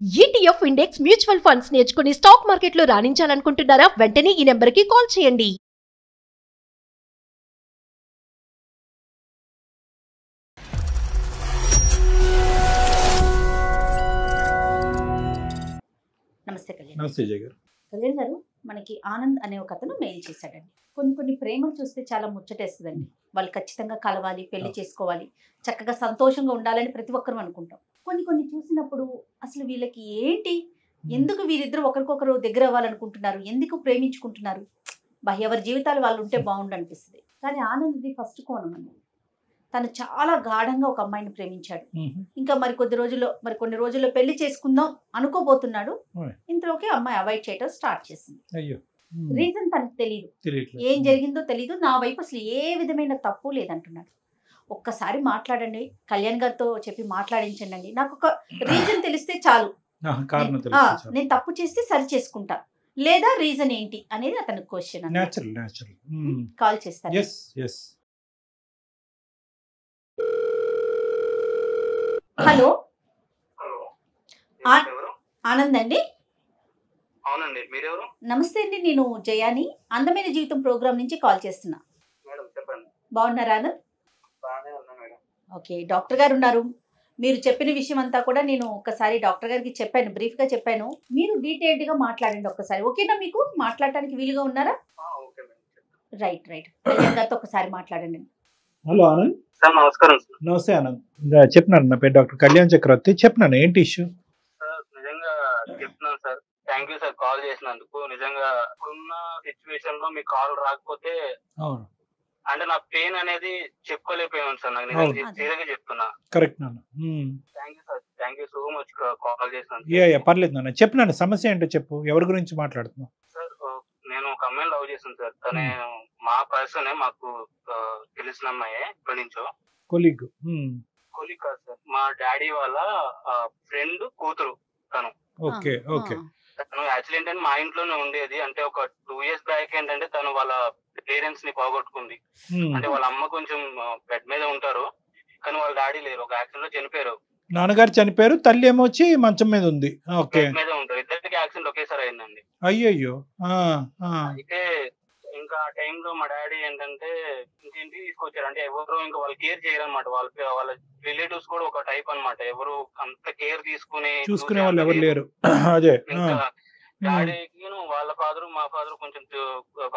ETF index mutual funds నేర్చుకుని stock మార్కెట్లో రాణించాలనుకుంటున్నారా? వెంటనే ఈ నెంబర్కి కాల్ చేయండి. నమస్తే కళ్యాణ్. నమస్తే జయ గారు. కళ్యాణ్ గారు, మనకి ఆనంద్ అనే ఒక అతను మెయిల్ చేశాడండి. కొన్ని ప్రేమలు చూస్తే చాలా ముచ్చటేస్తుందండి. వాళ్ళు ఖచ్చితంగా కలవాలి, పెళ్లి చేసుకోవాలి, చక్కగా సంతోషంగా ఉండాలని ప్రతి ఒక్కరు అనుకుంటాం. కొన్ని చూసినప్పుడు అసలు వీళ్ళకి ఏంటి, ఎందుకు వీరిద్దరు ఒకరికొకరు దగ్గర అవ్వాలనుకుంటున్నారు, ఎందుకు ప్రేమించుకుంటున్నారు, ఎవరి జీవితాలు వాళ్ళు ఉంటే బాగుండు అనిపిస్తుంది. కానీ ఆనంద్ది ఫస్ట్ కోణం అండి. తను చాలా గాఢంగా ఒక అమ్మాయిని ప్రేమించాడు. ఇంకా కొన్ని రోజుల్లో పెళ్లి చేసుకుందాం అనుకోబోతున్నాడు. ఇంతలోకి అమ్మాయి అవాయిడ్ చేయడం స్టార్ట్ చేసింది. రీజన్ తనకు తెలియదు, ఏం జరిగిందో తెలియదు. నా వైపు అసలు ఏ విధమైన తప్పు లేదంటున్నాడు. ఒక్కసారి మాట్లాడండి, కళ్యాణ్ గారితో చెప్పి మాట్లాడించండి, నాకు ఒక రీజన్ తెలిస్తే చాలు, నేను తప్పు చేస్తే సరి చేసుకుంటా, లేదా రీజన్ ఏంటి అనేది అతనికి క్వశ్చన్. కాల్ చేస్తాను. హలో, ఆనంద్ అండి. అవునండి, మీరెవరు? నమస్తే అండి, నేను జయాని, అందమైన జీవితం ప్రోగ్రామ్ నుంచి కాల్ చేస్తున్నా. మేడం చెప్పండి. బాగున్నారా ఆనంద్? బాగానే ఉన్నా మేడం. ఓకే, డాక్టర్ గారు ఉన్నారు. మీరు చెప్పిన విషయం అంతా కూడా నేను ఒక్కసారి డాక్టర్ గారికి చెప్పాను, బ్రీఫ్ గా చెప్పాను. మీరు డీటెయిల్డ్ గా మాట్లాడండి ఒక్కసారి. ఓకేనా, మీకు మాట్లాడటానికి వీలుగా ఉన్నారా? Okay madam. రైట్ కళ్యాణ్ గారితో ఒకసారి మాట్లాడండి. హలో ఆనంద్. సార్ నమస్కారం. నమస్తే ఆనంద్. చెప్పినాను, నా పేరు డాక్టర్ కళ్యాణ్ చక్రవర్తి. చెప్పినాను, ఏంటి ఇష్యూ? సార్ నిజంగా చెప్తున్నాను sir, thank you sir call చేసినందుకు. నిజంగా ఉన్న సిచ్యువేషన్ లో మీ కాల్ రాకపోతే అవును, అంటే నా పెయిన్ అనేది చెప్పుకోలేకపోయాను సార్. నాకు నిజంగా సీరియస్గా చెప్తున్నా. కరెక్ట్ నాన్న. Thank you sir, thank you so much call చేసినందుకు. పర్లేదు నాన్న, చెప్పినాను. సమస్య ఏంటో చెప్పు, ఎవరి గురించి మాట్లాడుతున్నావు? సార్ నేను ఒక అమ్మాయిని లవ్ చేశాను సార్. తనే మా పర్సనే, మాకు తెలిసిన అమ్మాయే ఇప్పటి నుంచో. కొలీగ్ కాదు సార్, మా డాడీ వాళ్ళ ఫ్రెండ్ కూతురు తను. Okay okay. తను యాక్చువల్లీ ఏంటంటే మా ఇంట్లోనే ఉండేది. అంటే ఒక 2 years బ్యాక్ ఏంటంటే తను వాళ్ళ పేరెంట్స్ ని పోగొట్టుకుంది. అంటే వాళ్ళ అమ్మ కొంచెం బెడ్ మీద ఉంటారు, కానీ వాళ్ళ డాడీ లేరు, ఒక యాక్సిడెంట్ లో చనిపోయారు. నాన్నగారు చనిపోయారు, తల్లి ఏమో వచ్చి మంచం మీద ఉంది. ఓకే, బెడ్ మీద ఉంటారు. ఇద్దరికి యాక్సిడెంట్ ఒకేసారి అయిందండి. అయ్యయ్యో. అయితే ఇంకా ఆ టైంలో మా డాడీ ఏంటంటే ఇంటింటికి తీసుకొచ్చారు. అంటే ఎవరు ఇంకా వాళ్ళు కేర్ చేయరన్నమాట. వాళ్ళ రిలేటివ్స్ కూడా ఒక టైప్ అన్నమాట, ఎవరు అంత కేర్ చూసుకునే వాళ్ళు ఎవరు లేరు. అదే ఇంకా డాడీకి వాళ్ళ ఫాదర్ మా ఫాదర్ కొంచెం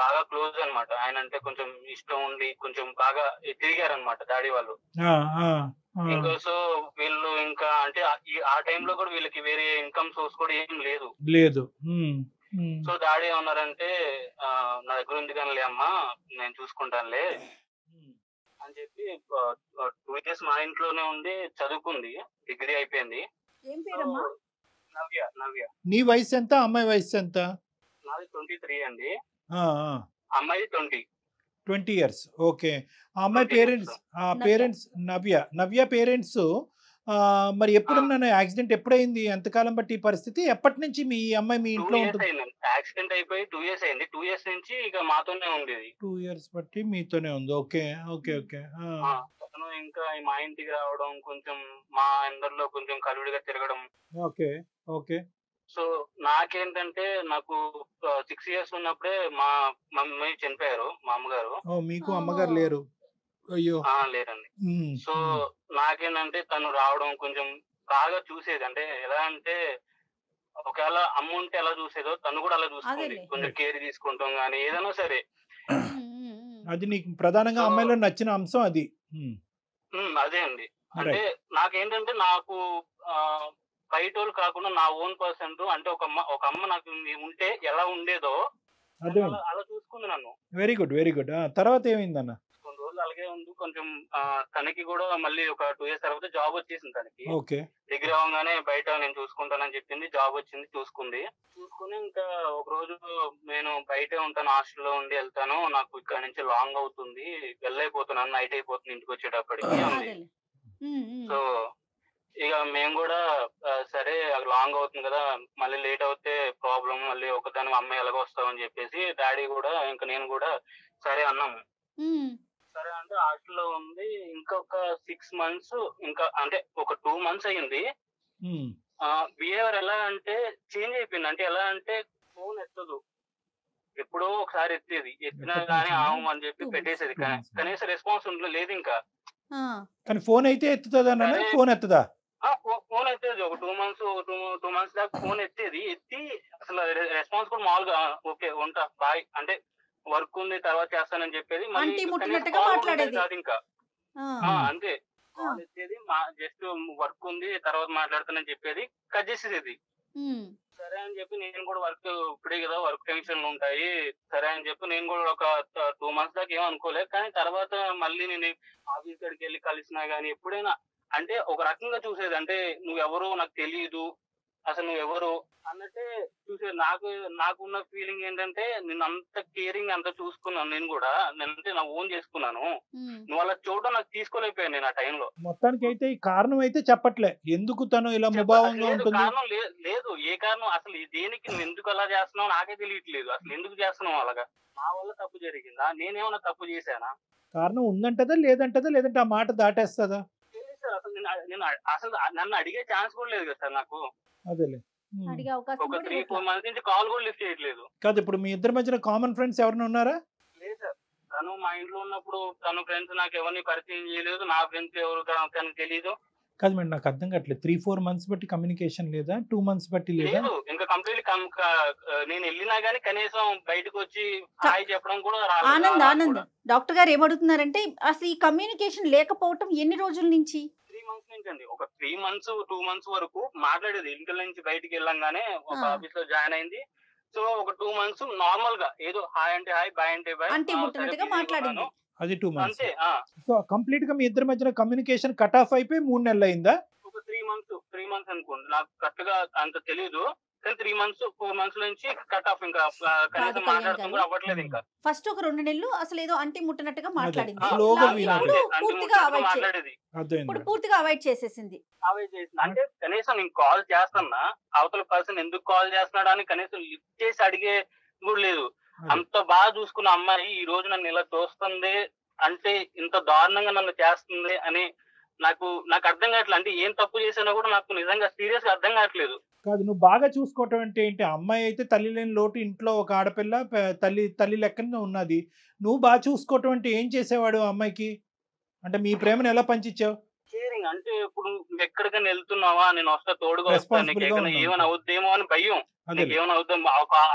బాగా క్లోజ్ అన్నమాట. ఆయన అంటే కొంచెం ఇష్టం ఉండి కొంచెం బాగా తిరిగారనమాట డాడీ వాళ్ళు. ఇంకా సో వీళ్ళు ఇంకా అంటే ఆ టైంలో కూడా వీళ్ళకి వేరే ఇన్కమ్ సోర్స్ కూడా ఏం లేదు. సో డాడీ ఏమన్నారంటే, నా దగ్గర ఉంది కానీ అమ్మా, నేను చూసుకుంటానులే అని చెప్పి 2 years మా ఇంట్లోనే ఉండి చదువుకుంది, డిగ్రీ అయిపోయింది. నవ్య. నీ వయసు ఎంత, అమ్మాయి వయసు ఎంత? నాది 23 అండి, అమ్మాయి 20 years. ఓకే. ఆ అమ్మాయి పేరెంట్స్ నవ్య పేరెంట్స్ మరి ఎప్పుడున్నా యాక్సిడెంట్ ఎప్పుడైంది, ఎంతకాలం బట్టి ఈ పరిస్థితి, ఎప్పటి నుంచి మీ అమ్మాయి మీ ఇంట్లో ఉంటుంది? యాక్సిడెంట్ అయిపోయి 2 years అయింది. 2 years నుంచి ఇక మాతోనే ఉండేది. 2 years బట్టి మీతోనే ఉంది. Okay okay okay. తను ఇంకా మా ఇంటికి రావడం, కొంచెం మా అందరిలో కొంచెం కలుడిగా తిరగడం. Okay okay. సో నాకేంటంటే, నాకు 6 years ఉన్నప్పుడే మా మమ్మీ చనిపోయారు, మా అమ్మగారు. మీకు అమ్మగారు లేరు? అయ్యో. లేరండి. సో నాకేంటంటే తను రావడం కొంచెం బాగా చూసేది. అంటే ఎలా అంటే, ఒకవేళ అమ్మ ఉంటే ఎలా చూసేదో తను కూడా అలా చూసుకుంది. కొంచెం కేర్ తీసుకుంటాం గానీ ఏదైనా సరే. అది నీకు ప్రధానంగా అమ్మాయిలో నచ్చిన అంశం అది. అదే అండి. అంటే నాకేంటంటే, నాకు బయట వాళ్ళు కాకుండా నా ఓన్ పర్సన్, అంటే ఒక అమ్మ నాకు ఉంటే ఎలా ఉండేదో అలా చూసుకుంది నన్ను. Very good very good. తర్వాత ఏమైందన్న? కొన్ని రోజులు అలాగే ఉంది. కొంచెం తనకి కూడా మళ్ళీ ఒక 2 years తర్వాత జాబ్ వచ్చేసింది తనకి. ఓకే. డిగ్రీ అవగానే బయట నేను చూసుకుంటానని చెప్పింది, జాబ్ వచ్చింది, చూసుకుని ఇంకా ఒక రోజు నేను బయటే ఉంటాను, హాస్టల్లో ఉండి వెళ్తాను, నాకు ఇక్కడ నుంచి లాంగ్ అవుతుంది, వెళ్ళైపోతున్నాను, నైట్ అయిపోతుంది ఇంటికి వచ్చేటప్పటికి అంది. సో ఇక మేము కూడా సరే లాంగ్ అవుతుంది కదా, మళ్ళీ లేట్ అవుతే ప్రాబ్లం, మళ్ళీ ఒకదాని అమ్మాయి ఎలాగో వస్తామని చెప్పేసి డాడీ కూడా ఇంకా నేను కూడా సరే అన్నాము. సరే అంటే హాస్టల్లో ఉంది. ఇంకొక 6 months, ఇంకా అంటే ఒక 2 months అయ్యింది. బిహేవియర్ ఎలా అంటే చేంజ్ అయిపోయింది. అంటే ఎలా అంటే ఫోన్ ఎత్తదు, ఎప్పుడో ఒకసారి ఎత్తేది, ఎత్తినా కానీ ఆవు అని చెప్పి పెట్టేసేది, కనీసం రెస్పాన్స్ లేదు ఇంకా. కానీ ఫోన్ అయితే ఎత్తుతుందా? ఫోన్ ఎత్తదా? ఫోన్ ఎత్తేది ఒక 2 months దాకా ఫోన్ ఎత్తేది, ఎత్తి అసలు రెస్పాన్స్ కూడా మామూలుగా ఓకే ఉంటా బాయ్ అంటే వర్క్ ఉంది తర్వాత చేస్తానని చెప్పేది, కాదు ఇంకా అంతే. కాల్ ఎత్తేది, జస్ట్ వర్క్ ఉంది తర్వాత మాట్లాడతానని చెప్పేది, కట్ చేసేది. సరే అని చెప్పి నేను కూడా వర్క్ ఇప్పుడే కదా వర్క్ టెన్షన్లు ఉంటాయి సరే అని చెప్పి నేను కూడా ఒక 2 months దాకా ఏం అనుకోలేదు. కానీ తర్వాత మళ్ళీ నేను ఆఫీస్ కాడికి వెళ్ళి కలిసినా గానీ ఎప్పుడైనా అంటే ఒక రకంగా చూసేది, అంటే నువ్వెవరో నాకు తెలియదు, అసలు నువ్వెవరు అన్నట్టే చూసేది. నాకున్న ఫీలింగ్ ఏంటంటే నేను అంత కేరింగ్ అంత చూసుకున్నాను, నేను కూడా అంటే నా ఓన్ చేసుకున్నాను. నువ్వు అలా చూడడం నాకు తీసుకోలేకపోయాను నేను ఆ టైంలో. మొత్తానికి అయితే ఈ కారణం అయితే చెప్పట్లే, ఎందుకు తను ఇలా ముభావంగా ఉంటుంది? కారణం లేదు, ఏ కారణం అసలు దేనికి నువ్వు ఎందుకు అలా చేస్తున్నావు నాకే తెలియట్లేదు. అసలు ఎందుకు చేస్తున్నావు అలాగా? నా వల్ల తప్పు జరిగిందా? నేనేమన్నా తప్పు చేశానా? కారణం ఉందంటదా లేదంటదా, లేదంటే ఆ మాట దాటేస్తుందా? తెలియదు సార్, అసలు నేను అసలు నన్ను అడిగే ఛాన్స్ కూడా లేదు కదా సార్ నాకు. అదేలే, ఒక 3-4 months నుంచి కాల్ కూడా లిఫ్ట్ చేయట్లేదు. కాదు, ఇప్పుడు మీ ఇద్దరి మధ్యన కామన్ ఫ్రెండ్స్ ఎవరైనా ఉన్నారా? లేదు సార్, తను మా ఇంట్లో ఉన్నప్పుడు తన ఫ్రెండ్స్ నాకు ఎవరిని పరిచయం చేయలేదు, నా ఫ్రెండ్స్ ఎవరు తనకు తెలియదు. కాదు మేడం, నాకు అర్థం కావట్లేదు. 3-4 months బట్టి కమ్యూనికేషన్ లేదా? 2 months బట్టి లేదా? ఇంకా కంప్లీట్లీ నేను వెళ్ళినా గానీ కనీసం బయటకు వచ్చి హాయ్ చెప్పడం కూడా ఆనంద్ డాక్టర్ గారు ఏమడుగుతున్నారంటే అసలు ఈ కమ్యూనికేషన్ లేకపోవటం ఎన్ని రోజుల నుంచి? 3 months నుంచి అండి. ఒక 3 months 2 months వరకు మాట్లాడేది. ఇంటి నుంచి బయటికి వెళ్ళంగానే ఒక ఆఫీస్ లో జాయిన్ అయింది. సో ఒక 2 months నార్మల్ గా ఏదో హాయ్ అంటే హాయ్, బాయ్ అంటే బాయ్, అంటే ముట్టనట్టుగా మాట్లాడింది. అది 2 months. సో కంప్లీట్ గా మీ ఇద్దరి మధ్యన కమ్యూనికేషన్ కట్ ఆఫ్ అయిపోయి 3 నెలలు అయిందా? ఒక 3 months అనుకోండి, నాకు కరెక్ట్ గా అంత తెలియదు. కానీ 3 months 4 months నుంచి కట్ ఆఫ్, ఇంకా కనీసం మాట్లాడటం కూడా అవ్వట్లేదు. ఇంకా ఫస్ట్ ఒక 2 నెలలు అసలు ఏదో అంటి ముట్టనట్టుగా మాట్లాడింది, ఇప్పుడు పూర్తిగా అవాయిడ్ చేసేసింది. అంటే కనీసం నేను కాల్ చేస్తున్నా, అవతల పర్సన్ ఎందుకు కాల్ చేస్తున్నాడు అని కనీసం లిఫ్ట్ చేసి అడిగే కూడా లేదు. అంత బాగా చూసుకున్న అమ్మాయి ఈ రోజు నన్ను ఇలా చూస్తుంది అంటే, ఇంత దారుణంగా నన్ను చేస్తుంది అని నాకు అర్థం కావట్లేదు. అంటే ఏం తప్పు చేసినా కూడా నాకు నిజంగా సీరియస్ గా అర్థం కావట్లేదు. కాదు, నువ్వు బాగా చూసుకోవటం అంటే ఏంటి? అమ్మాయి అయితే తల్లి లేని లోటు, ఇంట్లో ఒక ఆడపిల్ల తల్లి లెక్కన ఉన్నది. నువ్వు బాగా చూసుకోవటం అంటే ఏం చేసేవాడు అమ్మాయికి? అంటే మీ ప్రేమను ఎలా పంచిచ్చావు? కేరింగ్ అంటే ఇప్పుడు నువ్వు ఎక్కడికైనా వెళ్తున్నావా, నేను వస్తా తోడుగా వస్తాను, నీకు ఏమైనా అవుద్దేమో అని భయం, ఏమైనా అవుద్దాం.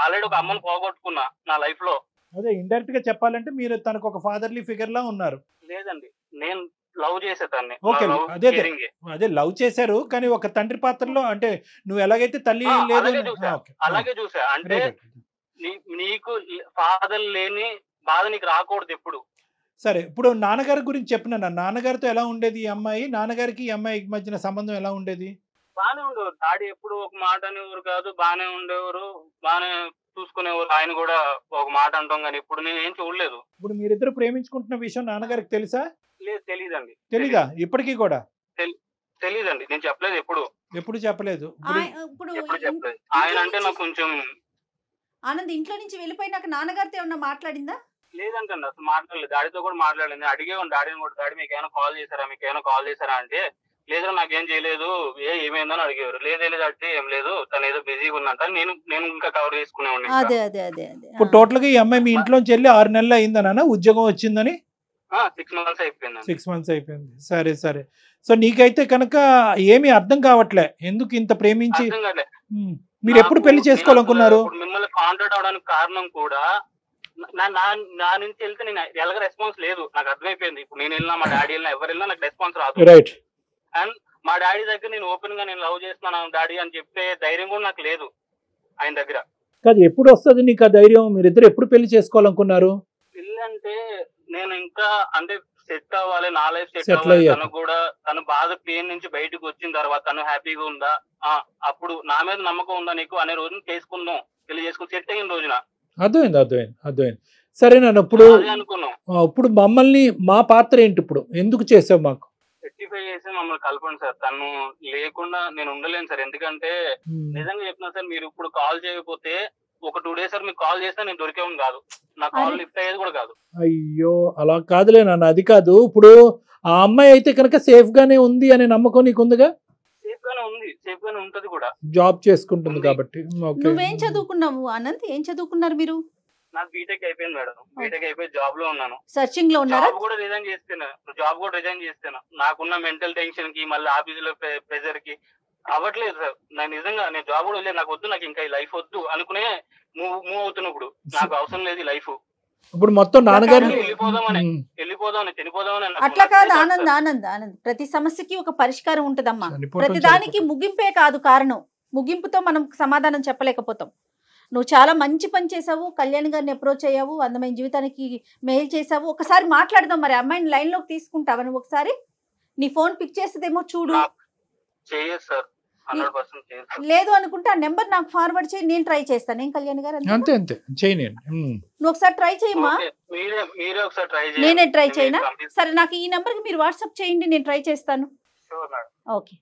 ఆల్రెడీ ఒక అమ్మను పోగొట్టుకున్నా నా లైఫ్ లో. అదే ఇండైరెక్ట్ గా చెప్పాలంటే మీరు తనకు ఒక ఫాదర్లీ ఫిగర్ లా ఉన్నారు. లేదండి, నేను లవ్ చేసేదాన్ని. అదే లవ్ చేశారు, కానీ ఒక తండ్రి పాత్రలో, అంటే నువ్వు ఎలాగైతే తల్లి లేదు అలాగే చూసా. అంటే నీకు ఫాదర్ లేని బాధ నీకు రాకూడదు ఎప్పుడు. సరే, ఇప్పుడు నాన్నగారి గురించి చెప్పిన, నాన్నగారితో ఎలా ఉండేది ఈ అమ్మాయి? నాన్నగారికి ఈ అమ్మాయి మధ్యన సంబంధం ఎలా ఉండేది? బానే ఉండేవారు. డాడీ ఎప్పుడు ఒక మాట అనేవారు కాదు, బానే ఉండేవారు, బానే చూసుకునేవారు. ఆయన కూడా ఒక మాట అంటాం కానీ ఇప్పుడు నేను ఏం చూడలేదు. ఇప్పుడు మీరిద్దరు ప్రేమించుకుంటున్న విషయం నాన్నగారికి తెలుసా? లేదు, తెలీదండి. తెలీదా? ఇప్పటికీ కూడా తెలీదండి, నేను చెప్పలేదు. ఎప్పుడు చెప్పలేదు. ఆయన అంటే నాకు కొంచెం. ఆనంద్ ఇంట్లో నుంచి వెళ్ళిపోయినాక నాన్నగారితో ఏమన్నా మాట్లాడిందా? లేదంటండి, అసలు మాట్లాడలేదు. డాడీతో కూడా మాట్లాడలేదు. అడిగేవాడిని డాడీని కూడా, డాడీ మీకు ఏమైనా కాల్ చేశారా అంటే, లేదు నాకేం చేయలేదు, ఏమైందని అడిగేవారు. లేదు అంటే ఏం లేదు, తను ఏదో బిజీగా ఉందంట. నేను ఇంకా కవర్ చేసుకునేవాడిని. ఇప్పుడు టోటల్ గా ఈ అమ్మాయి మీ ఇంట్లోంచి వెళ్ళి 6 నెలలు అయిందనా? ఉద్యోగం వచ్చిందని 6 months అయిపోయింది. 6 months అయిపోయింది. సరే. సో నీకైతే కనుక ఏమీ అర్థం కావట్లే, ఎందుకు ఇంత ప్రేమించి మీరు ఎప్పుడు పెళ్లి చేసుకోవాలనుకున్నారు? మిమ్మల్ని కాంటాక్ట్ అవడానికి కారణం కూడా నా నుంచి వెళ్తే నేను ఎలాగ రెస్పాన్స్ లేదు, నాకు అర్థమైపోయింది. ఇప్పుడు నేను వెళ్ళినా, మా డాడీ వెళ్ళినా, ఎవరు వెళ్ళినా నాకు రెస్పాన్స్ రాదు. రైట్. అండ్ మా డాడీ దగ్గర నేను ఓపెన్ గా నేను లవ్ చేస్తున్నాను డాడీ అని చెప్పే ధైర్యం కూడా నాకు లేదు ఆయన దగ్గర. కాదు, ఎప్పుడు వస్తుంది నీకు ఆ ధైర్యం? మీరిద్దరు ఎప్పుడు పెళ్లి చేసుకోవాలనుకున్నారు? పెళ్లి అంటే నేను ఇంకా అంటే సెట్ అవ్వాలి, నా లైఫ్ సెట్ అవ్వాలి. తను కూడా తను బాధ పెయిన్ నుంచి బయటకు వచ్చిన తర్వాత తను హ్యాపీగా ఉందా, అప్పుడు నా మీద నమ్మకం ఉందా నీకు అనే రోజున చేసుకుందాం, పెళ్లి చేసుకుని సెట్ అయిన రోజున. అర్థమైంది. సరే నన్ను ఇప్పుడు మమ్మల్ని, మా పాత్ర ఏంటి ఇప్పుడు? ఎందుకు చేసావు? మాకు 35 చేసి మమ్మల్ని కలపండి సార్. తను లేకుండా నేను ఉండలేను సార్. ఎందుకంటే నిజంగా చెప్తున్నా సార్, మీరు ఇప్పుడు కాల్ చేయకపోతే ఒక 2 days సార్ మీకు కాల్ చేస్తే నేను దొరికేవాడిని కాదు, నా కాల్ లిఫ్ట్ అయ్యేది కూడా కాదు. అయ్యో, అలా కాదులే నాన్న, అది కాదు. ఇప్పుడు ఆ అమ్మాయి అయితే కనుక సేఫ్ గానే ఉంది అనే నమ్మకం నీకు ఉందిగా? సేఫ్ గానే ఉంది, సేఫ్ గానే ఉంటది కూడా. జాబ్ చేసుకుంటుంది ఉంది. కాబట్టి ఓకే. నువ్వేం చదువుకున్నావు ఆనంద్? ఏం చదువుకున్నారు మీరు? నాకు బీటెక్ అయిపోయింది మేడం. బీటెక్ అయిపోయి జాబ్ లో ఉన్నాను. సర్చింగ్ లో ఉన్నారా? జాబ్ కూడా రిజైన్ చేస్తున్నా. నాకున్న మెంటల్ టెన్షన్ కి, మళ్ళీ ఆఫీసులో ప్రెజర్ కి అవ్వట్లేదు సార్. నాకు నిజంగా నేను జాబ్ కూడా లేదు, నాకు వద్దు, నాకు ఇంకా ఈ లైఫ్ వద్దు అనుకునే మూవ్ అవుతున్నా. ఇప్పుడు నాకు అవసరం లేదు ఈ లైఫ్. ఇప్పుడు మొత్తం నాన్నగారిని వెళ్ళిపోదామని చనిపోదామని అట్లా కాదు ఆనంద్, ఆనంద్ ఆనంద్ ప్రతి సమస్యకి ఒక పరిష్కారం ఉంటదమ్మా. ప్రతి దానికి ముగింపే కాదు కారణం. ముగింపుతో మనం సమాధానం చెప్పలేకపోతాం. నువ్వు చాలా మంచి పని చేసావు, కళ్యాణ్ గారిని అప్రోచ్ అయ్యావు, అందమైన జీవితానికి మెయిల్ చేసావు. ఒకసారి మాట్లాడదాం. మరి అమ్మాయిని లైన్ లోకి తీసుకుంటావా నువ్వు? ఒకసారి నీ ఫోన్ పిక్ చేసేదేమో చూడు. లేదు అనుకుంటే ఆ నెంబర్ నాకు ఫార్వర్డ్ చేయి, నేను ట్రై చేస్తాను. ఏం కళ్యాణ్ గారు? అంతే అంతే చేయనండి. నువ్వు ఒకసారి ట్రై చేయమ్మా. నేనే ట్రై చేయనా? సరే, నాకు ఈ నెంబర్ కి మీరు వాట్సాప్ చేయండి, నేను ట్రై చేస్తాను. ఓకే.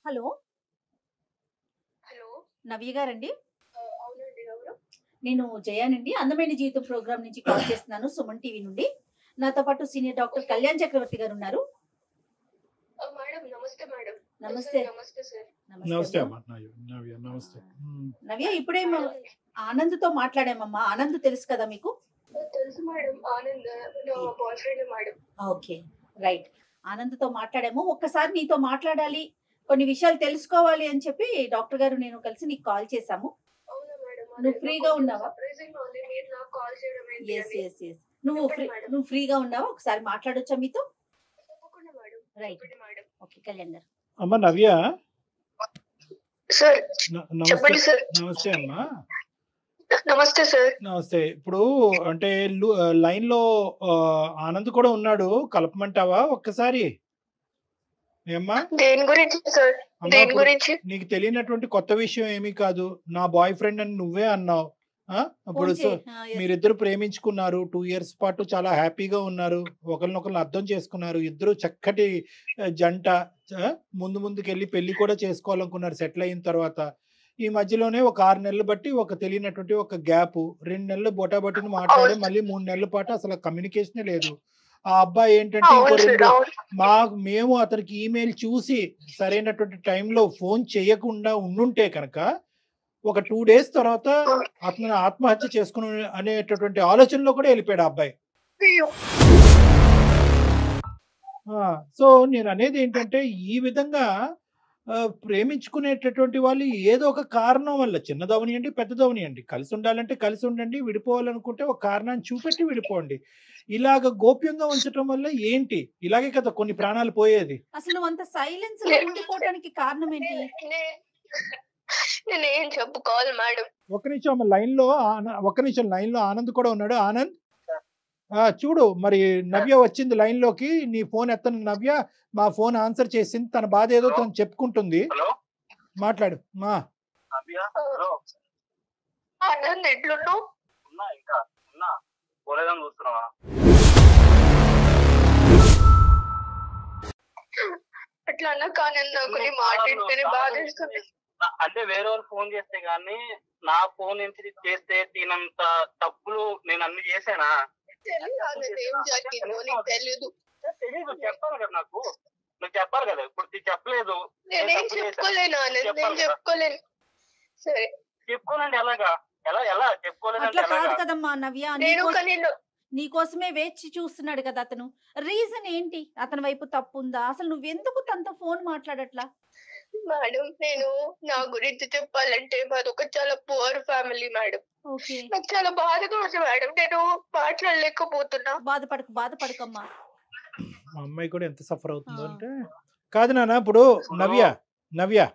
హలో నవ్య గారండి? నేను జయానండి, అందమైన జీవితం ప్రోగ్రామ్ నుంచి కాల్ చేస్తున్నాను, సుమన్ టీవీ నుండి. నాతో పాటు సీనియర్ డాక్టర్ కళ్యాణ్ చక్రవర్తి గారు ఉన్నారు. నమస్తే. నమస్తే అమ్మా. నమస్తే నవ్య, ఇప్పుడే ఆనంద్ తో మాట్లాడామమ్మా. ఆనంద్ తెలుసు కదా మీకు? తెలుసు మేడం, ఆనంద్ నా boy friend madam. Okay, right. Anand తో మాట్లాడాము. ఒక్కసారి నీతో మాట్లాడాలి, కొన్ని విషయాలు తెలుసుకోవాలి అని చెప్పి డాక్టర్ గారు నేను కలిసి నీకు కాల్ చేశాము. నువ్వు ఫ్రీగా ఉన్నావా? నువ్వు ఫ్రీగా ఉన్నావా? ఒకసారి మాట్లాడొచ్చా మీతో? రైట్. ఓకే కళ్యాణ్ గారు. అమ్మా నవ్య. సార్ చెప్పండి సార్. నమస్తే అమ్మా. నమస్తే సార్. నమస్తే. ఇప్పుడు అంటే లైన్ లో ఆనంద్ కూడా ఉన్నాడు, కలపమంటావా ఒక్కసారి? ఏమ్మా? దేని గురించి సార్? దేని గురించి? నీకు తెలియనటువంటి కొత్త విషయం ఏమీ కాదు. నా బాయ్ ఫ్రెండ్ అని నువ్వే అన్నావు. ఇప్పుడు మీరిద్దరు ప్రేమించుకున్నారు, 2 years పాటు చాలా హ్యాపీగా ఉన్నారు, ఒకరినొకరు అర్థం చేసుకున్నారు, ఇద్దరు చక్కటి జంట. ముందుకు వెళ్ళి పెళ్లి కూడా చేసుకోవాలనుకున్నారు సెటిల్ అయిన తర్వాత. ఈ మధ్యలోనే ఒక 6 నెలలు బట్టి ఒక తెలియనటువంటి ఒక గ్యాప్, 2 నెలలు బొటాబొటిని మాట్లాడి మళ్ళీ 3 నెలల పాటు అసలు కమ్యూనికేషనే లేదు. ఆ అబ్బాయి ఏంటంటే మేము అతనికి ఈమెయిల్ చూసి సరైనటువంటి టైంలో ఫోన్ చేయకుండా ఉండుంటే కనుక ఒక 2 days తర్వాత అతను ఆత్మహత్య చేసుకుని అనేటటువంటి ఆలోచనలో కూడా వెళ్ళిపోయాడు ఆ అబ్బాయి. సో నేను అనేది ఏంటంటే ఈ విధంగా ప్రేమించుకునేటటువంటి వాళ్ళు ఏదో ఒక కారణం వల్ల, చిన్నదవనియండి పెద్దదవనియండి, కలిసి ఉండాలంటే కలిసి ఉండండి, విడిపోవాలనుకుంటే ఒక కారణాన్ని చూపెట్టి విడిపోండి. ఇలాగ గోప్యంగా ఉంచడం వల్ల ఏంటి? ఇలాగే కదా కొన్ని ప్రాణాలు పోయేది. అసలు అంత సైలెన్స్ లో ఉండిపోవడానికి కారణం ఏంటి? నేనేం చెప్పుకోవాలి మేడం? ఒక నిమిషం లైన్ లో ఆనంద్ కూడా ఉన్నాడు. ఆనంద్ చూడు, మరి నవ్య వచ్చింది లైన్ లోకి. నీ ఫోన్ ఎత్తను నవ్య, మా ఫోన్ ఆన్సర్ చేసింది, తన బాధ ఏదో తను చెప్పుకుంటుంది. మాట్లాడు. ఆనంద్ ఎట్లున్నావు? అట్లా అన్నా కానీ నాకు నీ మాట్లాడితేనే బాధేస్తుంది. అంటే వేరే వాళ్ళు ఫోన్ చేస్తే గానీ నా ఫోన్ నుంచి చేస్తే తినంత తప్పులు నేను అన్ని చేసానా? తెలీదు. చెప్పాలి కదా నాకు, నువ్వు చెప్పాలి కదా. ఇప్పుడు చెప్పలేదు. నేనేం చెప్పుకోలేను ఆనంద్, నేను చెప్పుకోలేను. సరే చెప్పుకోనండి. ఎలాగా? ఎలా చెప్పుకోలేదు? అట్లా కాదు కదమ్మా నవ్య, నీకోసమే వేచి చూస్తున్నాడు కదా అతను. రీజన్ ఏంటి? అతని వైపు తప్పు ఉందా? అసలు నువ్వెందుకు తనతో ఫోన్ మాట్లాడట్లా? మేడం, నేను నా గురించి చెప్పాలంటే మాది ఒక చాలా పూర్ ఫ్యామిలీ మేడం. నాకు చాలా బాధగా ఉంది మేడం, నేను మాట్లాడలేకపోతున్నా. బాధపడకమ్మా. మా అమ్మాయి కూడా ఎంత సఫర్ అవుతుందో అంటే కాదు నాన్న. ఇప్పుడు నవ్య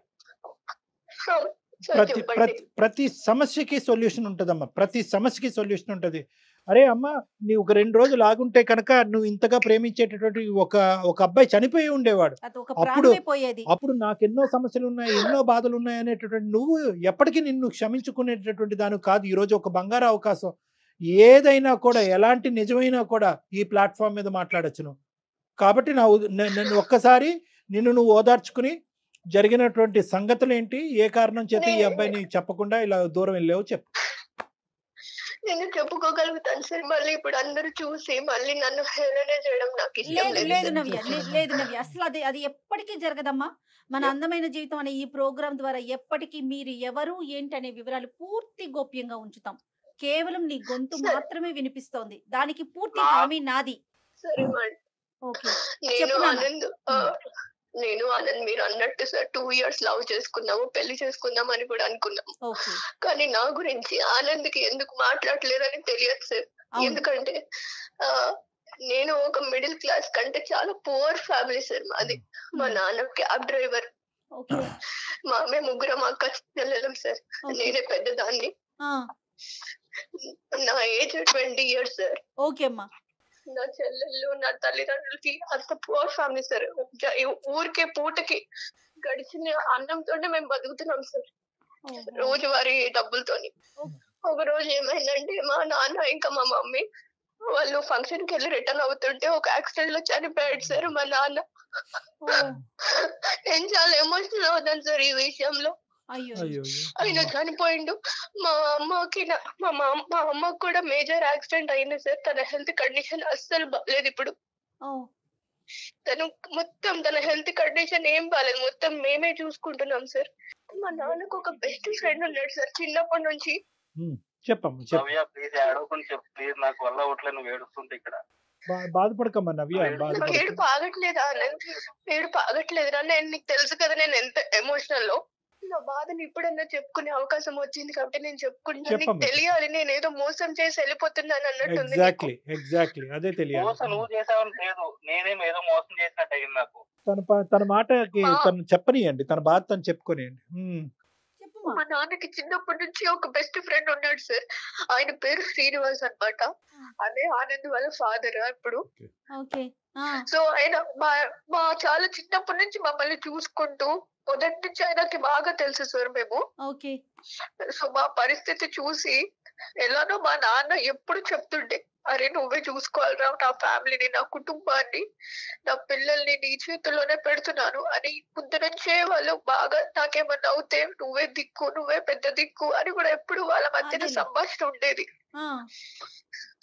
ప్రతి సమస్యకి సొల్యూషన్ ఉంటదమ్మా. ప్రతి సమస్యకి సొల్యూషన్ ఉంటది. అరే అమ్మ, నీ ఒక 2 రోజులు ఆగుంటే కనుక నువ్వు ఇంతగా ప్రేమించేటటువంటి ఒక అబ్బాయి చనిపోయి ఉండేవాడు. అప్పుడు నాకు ఎన్నో సమస్యలు ఉన్నాయి, ఎన్నో బాధలు ఉన్నాయి అనేటటువంటి నువ్వు ఎప్పటికీ నిన్ను క్షమించుకునేటటువంటి దాని కాదు. ఈ రోజు ఒక బంగారు అవకాశం. ఏదైనా కూడా, ఎలాంటి నిజమైనా కూడా ఈ ప్లాట్ఫామ్ మీద మాట్లాడొచ్చును. కాబట్టి నన్ను ఒక్కసారి నువ్వు ఓదార్చుకుని జరిగినటువంటి సంగతులు ఏంటి, ఏ కారణం చేత ఈ అబ్బాయిని చెప్పకుండా ఇలా దూరం వెళ్ళావు చెప్పు. నేను చెప్పుకోగలుగుతాను సార్. మళ్ళీ ఇప్పుడు అందరూ చూసి మళ్ళీ నన్ను హేళన చేయడం నాకు ఇష్టం లేదు లేదు లేదు సార్. నవ్య, లేదు నవ్య, అసలు అది ఎప్పటికీ జరగదమ్మా. మన అందమైన జీవితం అనే ఈ ప్రోగ్రాం ద్వారా ఎప్పటికీ మీరు ఎవరు ఏంటి అనే వివరాలు పూర్తి గోప్యంగా ఉంచుతాం. కేవలం నీ గొంతు సరే. మాత్రమే వినిపిస్తోంది, దానికి పూర్తి నా- హామీ నాది. సరే మేడం. ఓకే, నేను చెప్పు నాన్న. ఆనంద్ మీరు అన్నట్టు సార్ 2 years లవ్ చేసుకున్నాము, పెళ్లి చేసుకుందాం అని కూడా అనుకున్నాము. ఓకే, కానీ నా గురించి ఆనంద్కి ఎందుకు మాట్లాడలేదని తెలియదు సార్. అవును. ఎందుకంటే ఆ, నేను ఒక మిడిల్ క్లాస్ కంటే చాలా పువర్ ఫ్యామిలీ సార్ మాది. మా నాన్న క్యాబ్ డ్రైవర్, ఓకే, మేము ముగ్గురం అక్క చెల్లెలం సార్. ఓకే. నేనే పెద్దదాన్ని. ఆ, నా ఏజ్ 20 years సార్. ఓకే అమ్మా. నా చెల్లెళ్ళు నా తల్లిదండ్రులకి అంత పువర్ ఫ్యామిలీ సార్. ఊరికే పూటకి గడిచిన అన్నంతోనే మేము బతుకుతున్నాం సార్, రోజువారీ డబ్బులతోని. ఒక రోజు ఏమైందంటే మా నాన్న ఇంకా మా మమ్మీ వాళ్ళు ఫంక్షన్ కి వెళ్ళి రిటర్న్ అవుతుంటే ఒక యాక్సిడెంట్ లో చనిపోయాడు సార్ మా నాన్న. నేను చాలా ఎమోషనల్ అవుతాను సార్ ఈ విషయంలో. అయ్యో, అయ్యో ఆయన చనిపోయిండు. మా అమ్మకి కూడా మేజర్ యాక్సిడెంట్ అయింది సార్. తన హెల్త్ కండిషన్ అస్సలు బాగాలేదు ఇప్పుడు. తన హెల్త్ కండిషన్ ఏం బాగాలేదు, మొత్తం మేమే చూసుకుంటున్నాం సార్. మా నాన్నకు ఒక బెస్ట్ ఫ్రెండ్ ఉన్నాడు సార్ చిన్నప్పటి నుంచి. చెప్పమ్మా నవ్య ప్లీజ్ ఏడవకుండా చెప్పు ప్లీజ్, నాకు వల్ల అవట్లేదు నువ్వు ఏడుస్తుంటే ఇక్కడ. బాధపడకమ్మా నవ్య, నాకు బాధపడక. ఏడుపు ఆగట్లేదా ఆనంద్? ఏడుపు ఆగట్లేదురా. నేను నీకు తెలుసు కదా నేను ఎంత ఎమోషనల్ లో. నా బాధని ఇప్పుడన్నా చెప్పుకునే అవకాశం వచ్చింది కాబట్టి నేను చెప్పుకుంటున్నాను. నీకు చెప్పమ్మా. తెలియాలి నేను ఏదో మోసం చేసి వెళ్ళిపోతున్నాను అన్నట్టుంది. ఎగ్జాక్ట్లీ అదే తెలియాలి. మోసం నువ్వు చేసావని లేదు, నేనేం ఏదో మోసం చేసినట్టు అయింది నాకు. తన మాటకి ఆ. తను చెప్పనియండి, తన బాధ తను చెప్పుకోనియండి. చెప్పుమా. మా నాన్నకి చిన్నప్పటి నుంచి ఒక బెస్ట్ ఫ్రెండ్ ఉన్నాడు సార్. ఆయన పేరు శ్రీనివాస్ అన్నమాట. అదే ఆనంద్ వాళ్ళ ఫాదర్ ఇప్పుడు. ఓకే, ఆ, సో ఆయన మా చాలా చిన్నప్పటి నుంచి మమ్మల్ని చూసుకుంటూ మొదటి నుంచి ఆయనకి బాగా తెలుసు సార్ మేము. ఓకే, సో మా పరిస్థితి చూసి ఎలానో మా నాన్న ఎప్పుడు చెప్తుండే, అరే నువ్వే చూసుకోవాలిరా నా ఫ్యామిలీని, నా కుటుంబాన్ని, నా పిల్లల్ని నీ చేతుల్లోనే పెడుతున్నాను అని. ముందు నుంచే వాళ్ళు బాగా నాకేమన్నా అవుతే నువ్వే దిక్కు, నువ్వే పెద్ద దిక్కు అని కూడా ఎప్పుడు వాళ్ళ మధ్యన అదేలే. సంభాషణ ఉండేది. ఆ,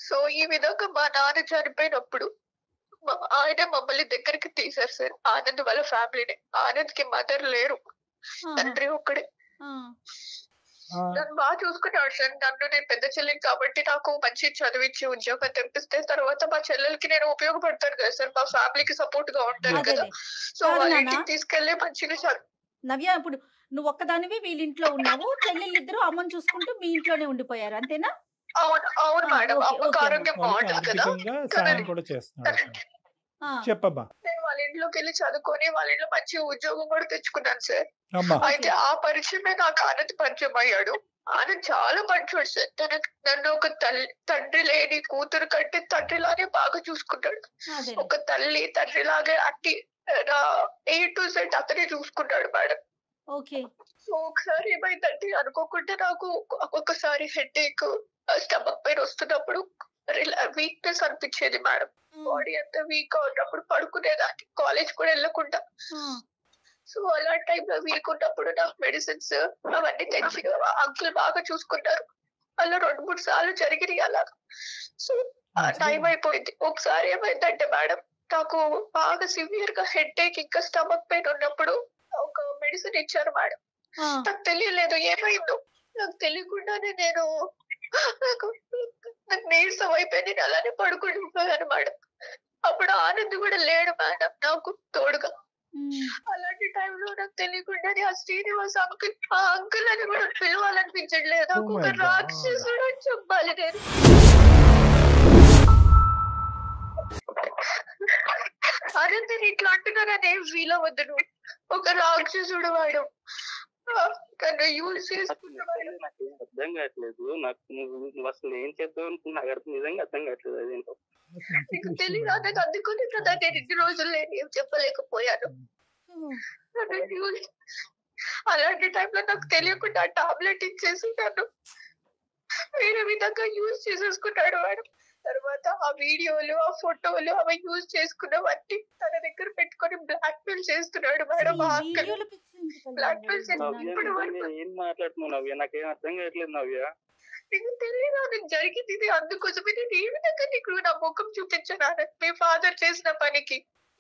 సో ఈ విధంగా మా నాన్న చనిపోయినప్పుడు ఆయన మమ్మల్ని దగ్గరికి తీశారు సార్, ఆనంద్ వాళ్ళ ఫ్యామిలీని. ఆనంద్ కి మదర్ లేరు, తండ్రి ఒక్కడే. నన్ను బాగా చూసుకున్నాడు సార్. నన్ను నేను పెద్ద చెల్లిని కాబట్టి నాకు మంచి చదివించి ఉద్యోగం తెప్పిస్తే తర్వాత మా చెల్లెలకి నేను ఉపయోగపడతాను కదా సార్, మా ఫ్యామిలీకి సపోర్ట్ గా ఉంటాను కదా. అదేలే. సో కాదు వాళ్ళ నాన్న. ఇంటికి తీసుకెళ్లి మంచిగా నవ్య, ఇప్పుడు నువ్వు ఒక్కదానివి వీళ్ళ ఇంట్లో ఉన్నావు, చెల్లెళ్ళిద్దరు అమ్మని చూసుకుంటూ మీ ఇంట్లోనే ఉండిపోయారు అంతేనా? అవును మేడం. ఓకే, అమ్మకి ఓకే ఆరోగ్యం బాగుంటుంది కదా. ఆర్థికంగా సాయం కూడా చేస్తున్నారు. ఆ, చెప్పమ్మా. నేను వాళ్ళ ఇంట్లోకి వెళ్ళి చదువుకొని వాళ్ళ ఇంట్లో మంచి ఉద్యోగం కూడా తెచ్చుకున్నాను సార్. అమ్మా. అయితే ఆ పరిచయమే నాకు ఆనంద్ పరిచయం అయ్యాడు. ఆనంద్ చాలా మంచోడు సార్. నన్ను ఒక తండ్రి లేని కూతురు కంటే తండ్రిలాగే బాగా చూసుకుంటాడు. అదేలే. ఒక తల్లి తండ్రిలాగే అట్టి A to Z అతనే చూసుకున్నాడు మేడం. ఓకే, సో ఒకసారి ఏమైందంటే అనుకోకుండా నాకు ఒక్కొక్కసారి హెడేక్, స్టమక్ పెయిన్ వస్తున్నప్పుడు వీక్నెస్ అనిపించేది మేడం. బాడీ అంతా వీక్ గా ఉన్నప్పుడు పడుకునేదాన్ని, కాలేజ్ కూడా వెళ్ళకుండా. ఆ, సో అలాంటి టైంలో వీక్ ఉన్నప్పుడు నాకు మెడిసిన్స్ అవన్నీ తెచ్చి అంకుల్ బాగా చూసుకున్నారు. అలా 2-3 సార్లు జరిగినాయి అలాగా. సో టైం అయిపోయింది. ఒకసారి ఏమైందంటే మేడం, నాకు బాగా సివియర్ గా హెడేక్ ఇంకా స్టమక్ పెయిన్ ఉన్నప్పుడు ఒక మెడిసిన్ ఇచ్చారు మేడం. ఆ, నాకు తెలియలేదు ఏమైందో. నాకు తెలియకుండానే నాకు నీరసం అయిపోయి నేను అలానే పడుకుంటున్నాను మేడం. అప్పుడు ఆనంద్ కూడా లేడు మేడం నాకు తోడుగా. అలాంటి టైంలో నాకు తెలియకుండానే ఆ శ్రీనివాస్ అంకుల్, ఆ అంకుల్ అని కూడా పిలవాలనిపించట్లేదు. నాకు ఒక రాక్షసుడు అని చెప్పాలి నేను. ఆనంద్ ఇట్లా అంటున్నారని ఏం ఫీల్ అవ్వద్దు నువ్వు. ఒక రాక్షసుడు వాడు, తను యూజ్ చేసుకున్నవాడు. నాకు ఏం అర్థం కావట్లేదు. నాకు నువ్వు అసలు ఏం చేద్దాం అనుకున్నా నాకు అర్థం నిజంగా అర్థం కావట్లేదు. అదేంటో నీకు తెలియదు. నాకు అందుకుని కదా నేను ఇన్ని రోజులు నేను ఏం చెప్పలేకపోయాను. అలాంటి టైంలో నాకు తెలియకుండా టాబ్లెట్ ఇచ్చేసి నన్ను వేరే విధంగా యూజ్ చేసేసుకున్నాడు వాడు. తర్వాత ఆ వీడియోలు ఆ ఫోటోలు అవి యూజ్ చేసుకున్నవన్నీ తన దగ్గర పెట్టుకొని బ్లాక్ మెయిల్ చేస్తున్నాడు మేడం. ఆ అక్కని బ్లాక్ మెయిల్ చేసి ఇప్పుడు వరకు ఏం మాట్లాడుతున్నావు నవ్య? నాకేం అర్థం కావట్లేదు నవ్య. నీకు తెలియదు నాకు జరిగింది ఇది. అందుకోసమే నేను ఏ విధంగా నీకు నా ముఖం చూపించాను మీ ఫాదర్ చేసిన పనికి.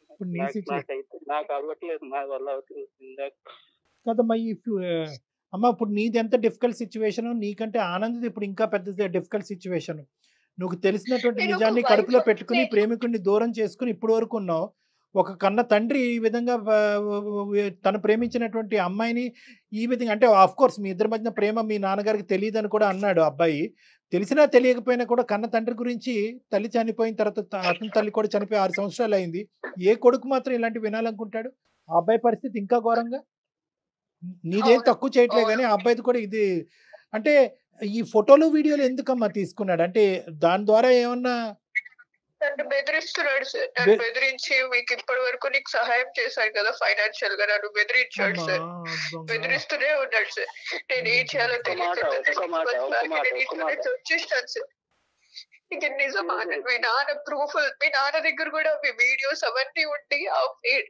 ఇప్పుడు నీ సిచ్యువేషన్ నాకు అవ్వట్లేదు, నా వల్ల అవ్వట్లేదు కదమ్మా. అమ్మ ఇప్పుడు నీది ఎంత డిఫికల్ట్ సిచ్యువేషన్, నీకంటే ఆనంద్ ఇప్పుడు ఇంకా పెద్ద డిఫికల్ట్ సిచ్యువేషన్. నువ్వు తెలిసినటువంటి నేను ఒక నిజాన్ని wife కడుపులో పెట్టుకుని నేను- ప్రేమికుడిని దూరం చేసుకుని ఇప్పటి వరకు ఉన్నావు. ఒక కన్న తండ్రి ఈ విధంగా తను ప్రేమించినటువంటి అమ్మాయిని ఈ విధంగా, అంటే ఆఫ్ కోర్స్ మీ ఇద్దరి మధ్య ప్రేమ మీ నాన్నగారికి తెలియదని కూడా అన్నాడు అబ్బాయి. తెలిసినా తెలియకపోయినా కూడా కన్న తండ్రి గురించి, తల్లి చనిపోయిన తర్వాత అతని తల్లి కూడా చనిపోయి 6 సంవత్సరాలు అయింది. ఏ కొడుకు మాత్రం ఇలాంటి వినాలనుకుంటాడు? ఆ అబ్బాయి పరిస్థితి ఇంకా ఘోరంగా. నీదేం అవును, తక్కువ చేయట్లే అవును. కానీ ఆ అబ్బాయిది కూడా ఇది. అంటే ఈ ఫోటోలు వీడియోలు ఎందుకమ్మా తీసుకున్నాడు? అంటే దాని ద్వారా ఏమన్నా నన్ను బెదిరిస్తున్నాడు సార్. నన్ను బె- బెదిరించి మీకు ఇప్పటి వరకు నీకు సహాయం చేశాను కదా ఫైనాన్షియల్ గా, నన్ను బెదిరించాడు అమ్మా, సార్. దొంగ. బెదిరిస్తూనే ఉన్నాడు సార్. నేను ఏం చేయాలో ఒక్క మాట, తెలియదు వచ్చేసాను సార్. ఇక నిజమా మీ నాన్న ప్రూఫ్, మీ నాన్న దగ్గర కూడా మీ వీడియోస్ అవన్నీ ఉండి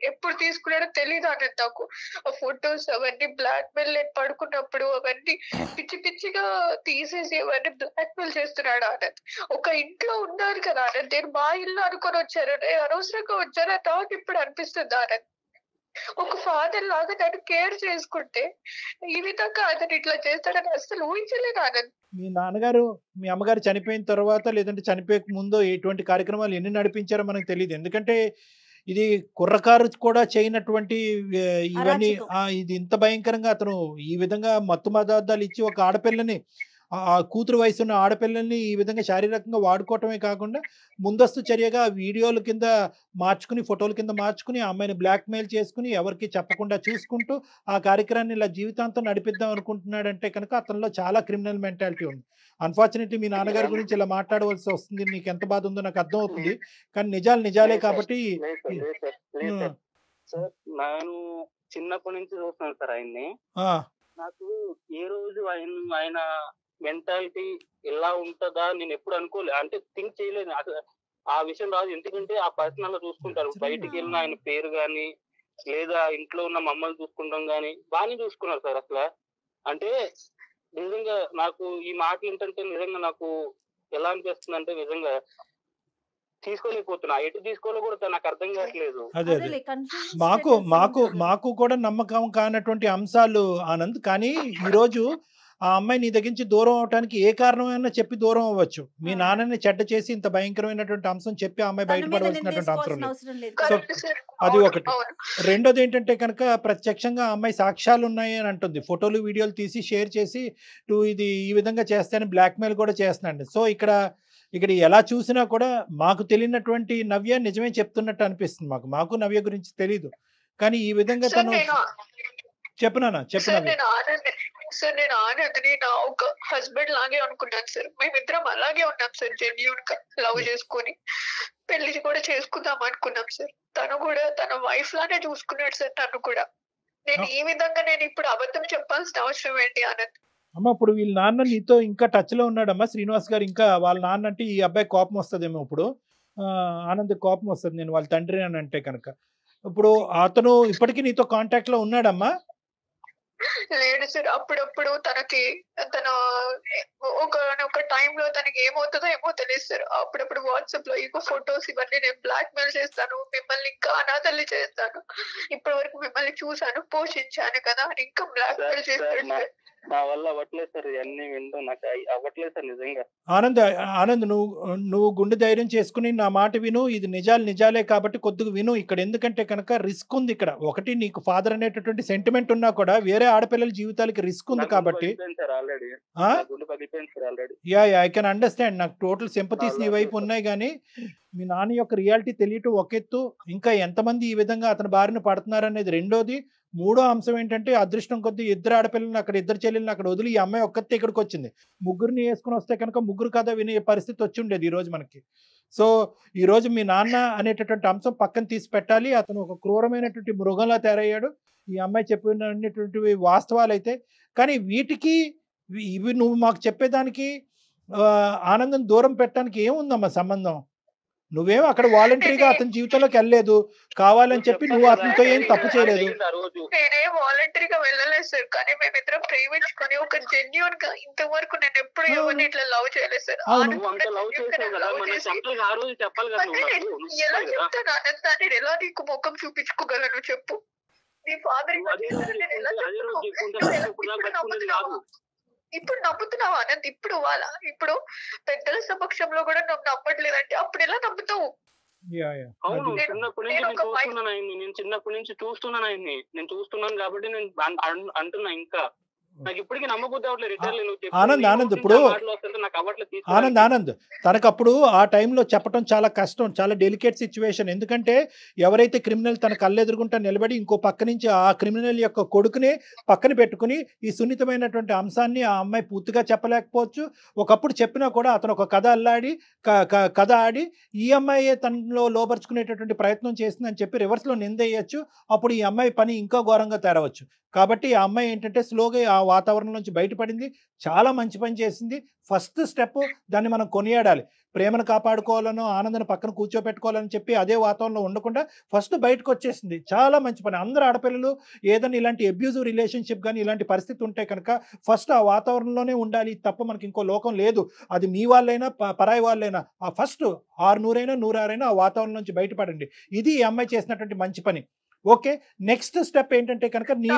ఎప్పుడు తీసుకున్నాడో తెలియదు అన్నది నాకు. ఆ ఫొటోస్ అవన్నీ బ్లాక్ మెయిల్, నేను పడుకున్నప్పుడు అవన్నీ పిచ్చి పిచ్చిగా తీసేసి అవన్నీ బ్లాక్ మెయిల్ చేస్తున్నాడు ఆనంద్. ఒక ఇంట్లో ఉన్నారు కదా ఆనంద్, నేను మా ఇల్లు అనుకొని వచ్చారు, నేను అనవసరంగా వచ్చాను నాకు ఇప్పుడు అనిపిస్తుంది ఆనంద్. ఒక ఫాదర్ లాగా నన్ను కేర్ చేసుకుంటే ఈ విధంగా అతను ఇట్లా చేస్తాడని అసలు ఊహించలేదు ఆనంద్. మీ నాన్నగారు మీ అమ్మగారు చనిపోయిన తర్వాత లేదంటే చనిపోయే ముందు ఎటువంటి కార్యక్రమాలు ఎన్ని నడిపించారో మనకు తెలియదు. ఎందుకంటే ఇది కుర్రకారు కూడా చేయనటువంటి ఇవన్నీ. అరాచకం. ఇది ఇంత భయంకరంగా అతను ఈ విధంగా మత్తు పదార్థాలు ఇచ్చి ఒక ఆడపిల్లని, ఆ కూతురు వయసు ఉన్న ఆడపిల్లల్ని ఈ విధంగా శారీరకంగా వాడుకోవటమే కాకుండా ముందస్తు చర్యగా వీడియోల కింద మార్చుకుని, ఫోటోల కింద మార్చుకుని ఆ అమ్మాయిని బ్లాక్మెయిల్ చేసుకుని ఎవరికి చెప్పకుండా చూసుకుంటూ ఆ కార్యక్రమాన్ని ఇలా జీవితాంతం నడిపిద్దాం అనుకుంటున్నాడంటే కనుక అతనిలో చాలా క్రిమినల్ మెంటాలిటీ ఉంది. అన్ఫార్చునేట్లీ మీ నాన్నగారి గురించి ఇలా మాట్లాడవలసి వస్తుంది. నీకు ఎంత బాధ ఉందో నాకు అర్థం అవుతుంది. కానీ నిజాలు నిజాలే కాబట్టి సార్ నేను చిన్నప్పటి నుంచి చూస్తున్నాను సార్ ఆయన్ని. ఆ, నాకు ఏ రోజు ఆయన మెంటాలిటీ ఎలా ఉంటుందా నేను ఎప్పుడు అనుకోలేదు, అంటే థింక్ చేయలేదు. అసలు ఆ విషయం రాదు, ఎందుకంటే ఆ పర్సనల్ గా చూసుకుంటారు. బయటికి వెళ్ళిన ఆయన పేరు గాని లేదా ఇంట్లో ఉన్న మమ్మల్ని చూసుకుంటాం గాని బాగానే చూసుకున్నారు సార్. అసలు అంటే నిజంగా నాకు ఈ మాటలు ఏంటంటే నిజంగా నాకు ఎలా అనిపిస్తుంది అంటే నిజంగా తీసుకోలేకపోతున్నా, ఎటు తీసుకోవాలో కూడా నాకు అర్థం కావట్లేదు. అదే అదే మాకు కూడా నమ్మకం కానటువంటి అంశాలు ఆనంద్. కానీ ఈరోజు ఆ అమ్మాయి నీ దగ్గర నుంచి దూరం అవడానికి ఏ కారణమైనా చెప్పి దూరం అవ్వచ్చు. మీ నాన్నని చెడ్డ చేసి ఇంత భయంకరమైనటువంటి అంశం చెప్పి ఆ అమ్మాయి బయటపడవలసినటువంటి అవసరం లేదు. సో అది ఒకటి. రెండోది ఏంటంటే కనుక ప్రత్యక్షంగా ఆ అమ్మాయి సాక్ష్యాలు ఉన్నాయి అని అంటుంది. ఫోటోలు వీడియోలు తీసి షేర్ చేసి ఇది ఈ విధంగా చేస్తానని బ్లాక్మెయిల్ కూడా చేస్తున్నాండి. సో ఇక్కడ ఎలా చూసినా కూడా మాకు తెలియనటువంటి నవ్య నిజమే చెప్తున్నట్టు అనిపిస్తుంది. మాకు నవ్య గురించి తెలీదు. కానీ ఈ విధంగా తను చెప్పనా సార్ నేను ఆనంద్ని నా ఒక హస్బెండ్ లాగే అనుకున్నాను సార్. మేమిద్దరం అలాగే ఉన్నాం సార్, జెన్యూన్ గా లవ్ చేసుకుని పెళ్లి కూడా చేసుకుందాం అనుకున్నాం సార్. తను కూడా తన వైఫ్ లానే చూసుకున్నాడు సార్ నన్ను కూడా. నేను ఈ విధంగా నేను ఇప్పుడు అబద్ధం చెప్పాల్సిన అవసరం ఏంటి ఆనంద్? అమ్మ ఇప్పుడు వీళ్ళ నాన్న నీతో ఇంకా టచ్ లో ఉన్నాడమ్మా శ్రీనివాస్ గారు? ఇంకా వాళ్ళ నాన్న అంటే ఈ అబ్బాయి కోపం వస్తుందేమో ఇప్పుడు. ఆనంద్ కోపం వస్తుంది నేను వాళ్ళ తండ్రి అని అంటే కనుక. ఇప్పుడు అతను ఇప్పటికీ నీతో కాంటాక్ట్ లో ఉన్నాడమ్మా? లేడు సార్. అప్పుడప్పుడు తన ఒక టైంలో తనకి ఏమవుతుందో ఏమో తెలియదు సార్. అప్పుడప్పుడు వాట్సాప్ లో ఇంకో ఫొటోస్ ఇవన్నీ నేను బ్లాక్ మెయిల్ చేస్తాను, మిమ్మల్ని ఇంకా అనాథల్ని చేస్తాను, ఇప్పటి వరకు మిమ్మల్ని చూసాను పోషించాను కదా అని ఇంకా బ్లాక్ మెయిల్ చేస్తాడు సార్. నా వల్ల అవ్వట్లేదు సార్, ఇవన్నీ వింటూ నాకు అవ్వట్లేదు సార్ నిజంగా. ఆనంద్ నువ్వు గుండె ధైర్యం చేసుకుని నా మాట విను. ఇది నిజాలే కాబట్టి కొద్దిగా విను ఇక్కడ. ఎందుకంటే కనుక రిస్క్ ఉంది ఇక్కడ. ఒకటి నీకు ఫాదర్ అనేటటువంటి సెంటిమెంట్ ఉన్నా కూడా వేరే ఆడపిల్లల జీవితాలకి రిస్క్ ఉంది కాబట్టి. I can understand. నాకు టోటల్ సింపతీస్ నీ వైపు ఉన్నాయి. కానీ మీ నాన్న యొక్క రియాలిటీ తెలియటం ఒక ఎత్తు, ఇంకా ఎంతమంది ఈ విధంగా అతని బారిన పడుతున్నారు అనేది రెండోది. మూడో అంశం ఏంటంటే అదృష్టం కొద్దీ ఇద్దరు ఆడపిల్లలను అక్కడ, ఇద్దరు చెల్లెలను అక్కడ వదిలి ఈ అమ్మాయి ఒక్కతే ఇక్కడికి వచ్చింది. ముగ్గురిని వేసుకుని వస్తే కనుక ముగ్గురు కథ వినే పరిస్థితి వచ్చి ఉండేది ఈ రోజు మనకి. సో ఈ రోజు మీ నాన్న అనేటటువంటి అంశం పక్కన తీసి పెట్టాలి. అతను ఒక క్రూరమైనటువంటి మృగంలా తయారయ్యాడు. ఈ అమ్మాయి చెప్పినటువంటి వాస్తవాలు అయితే. కానీ ఇవి నువ్వు మాకు చెప్పేదానికి ఆనందం దూరం పెట్టడానికి ఏముందమ్మా సంబంధం? నువ్వేం అక్కడ వాలంటరీగా అతని జీవితంలోకి వెళ్ళలేదు, కావాలని చెప్పి నువ్వు అతనితో ఏం తప్పు చేయలేదు. నేనేం వాలంటరీగా వెళ్ళలేదు సార్, కానీ మేమిద్దరం ప్రేమించుకొని ఒక జెన్యూన్ గా ఇంతవరకు నేను ఎప్పుడు ఎవరిని ఇట్లా లవ్ చేయలేదు సార్. ఎలా చెప్తాను ఆనందాన్ని, నేను ఎలా నీకు ముఖం చూపించుకోగలను చెప్పు? నీ ఫాదర్ ఇప్పుడు నమ్ముతున్నావు ఆనంద్? ఇప్పుడు ఇప్పుడు పెద్దల సమక్షంలో కూడా నువ్వు నమ్మట్లేదంటే అప్పుడు ఎలా నమ్ముతావు? అవును, చిన్నప్పటి నుంచి నేను చూస్తున్నాను ఆయన్ని, నేను చిన్నప్పటి నుంచి చూస్తున్నాను ఆయన్ని, నేను చూస్తున్నాను కాబట్టి నేను అంటున్నా. ఇంకా నాకు ఇప్పటికీ నమ్మబుద్ధి అవ్వట్లేదు. ఆనంద్ ఇప్పుడు ఆనంద్ తనకు అప్పుడు ఆ టైంలో చెప్పడం చాలా కష్టం, చాలా డెలికేట్ సిచ్యువేషన్. ఎందుకంటే ఎవరైతే క్రిమినల్ తన కళ్ళెదురుగుంటా నిలబడి ఇంకో పక్క నుంచి ఆ క్రిమినల్ యొక్క కొడుకునే పక్కన పెట్టుకుని ఈ సున్నితమైనటువంటి అంశాన్ని ఆ అమ్మాయి పూర్తిగా చెప్పలేకపోవచ్చు. ఒకప్పుడు చెప్పినా కూడా అతను ఒక కథ అల్లాడి కథ ఆడి ఈ అమ్మాయి తనలో లోపరుచుకునేటటువంటి ప్రయత్నం చేసిందని చెప్పి రివర్స్లో నిందేయచ్చు. అప్పుడు ఈ అమ్మాయి పని ఇంకా ఘోరంగా తేరవచ్చు. కాబట్టి ఆ అమ్మాయి ఏంటంటే స్లోగా ఆ వాతావరణం నుంచి బయటపడింది, చాలా మంచి పని చేసింది. ఫస్ట్ స్టెప్ దాన్ని మనం కొనియాడాలి. ప్రేమను కాపాడుకోవాలనో ఆనందాన్ని పక్కన కూర్చోపెట్టుకోవాలని చెప్పి అదే వాతావరణంలో ఉండకుండా ఫస్ట్ బయటకు వచ్చేసింది, చాలా మంచి పని. అందరు ఆడపిల్లలు ఏదైనా ఇలాంటి అబ్యూజివ్ రిలేషన్షిప్ కానీ ఇలాంటి పరిస్థితి ఉంటే కనుక ఫస్ట్ ఆ వాతావరణంలోనే ఉండాలి తప్ప మనకి ఇంకో లోకం లేదు. అది మీ వాళ్ళైనా పరాయి వాళ్ళైనా ఆ ఫస్ట్ 600 100 ఆ వాతావరణం నుంచి బయటపడండి. ఇది ఈ అమ్మాయి చేసినటువంటి మంచి పని. ఓకే, నెక్స్ట్ స్టెప్ ఏంటంటే కనుక నీ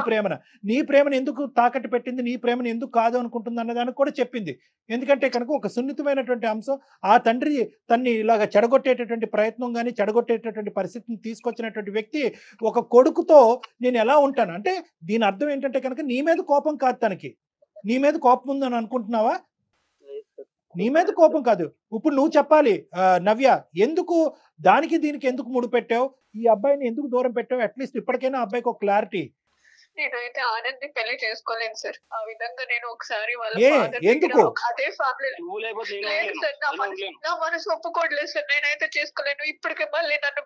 ప్రేమను ఎందుకు తాకట్టు పెట్టింది, నీ ప్రేమను ఎందుకు కాదు అనుకుంటుంది అన్నదానికి కూడా చెప్పింది. ఎందుకంటే కనుక ఒక సున్నితమైనటువంటి అంశం, ఆ తండ్రి తన్ని ఇలాగ చెడగొట్టేటటువంటి ప్రయత్నం కానీ చెడగొట్టేటటువంటి పరిస్థితిని తీసుకొచ్చినటువంటి వ్యక్తి ఒక కొడుకుతో నేను ఎలా ఉంటాను అంటే దీని అర్థం ఏంటంటే కనుక నీ మీద కోపం కాదు, తనకి నీ మీద కోపం ఉందని అనుకుంటున్నావా? నీ మీద కోపం కాదు. ఇప్పుడు నువ్వు చెప్పాలి నవ్య, ఎందుకు దానికి దీనికి ఎందుకు ముడిపెట్టావు, ఈ అబ్బాయిని ఎందుకు దూరం పెట్టావు? అట్లీస్ట్ ఇప్పటికైనా అబ్బాయికి ఒక క్లారిటీ. నేనైతే ఆనంద్ పెళ్లి చేసుకోలేను సార్. ఆ విధంగా నేను ఒకసారి ఎందుకు అదే ఫ్యామిలీ నా మనసు ఒప్పుకోవట్లేదు సార్. నేనైతే చేసుకోలేను. ఇప్పటికే మళ్ళీ నన్ను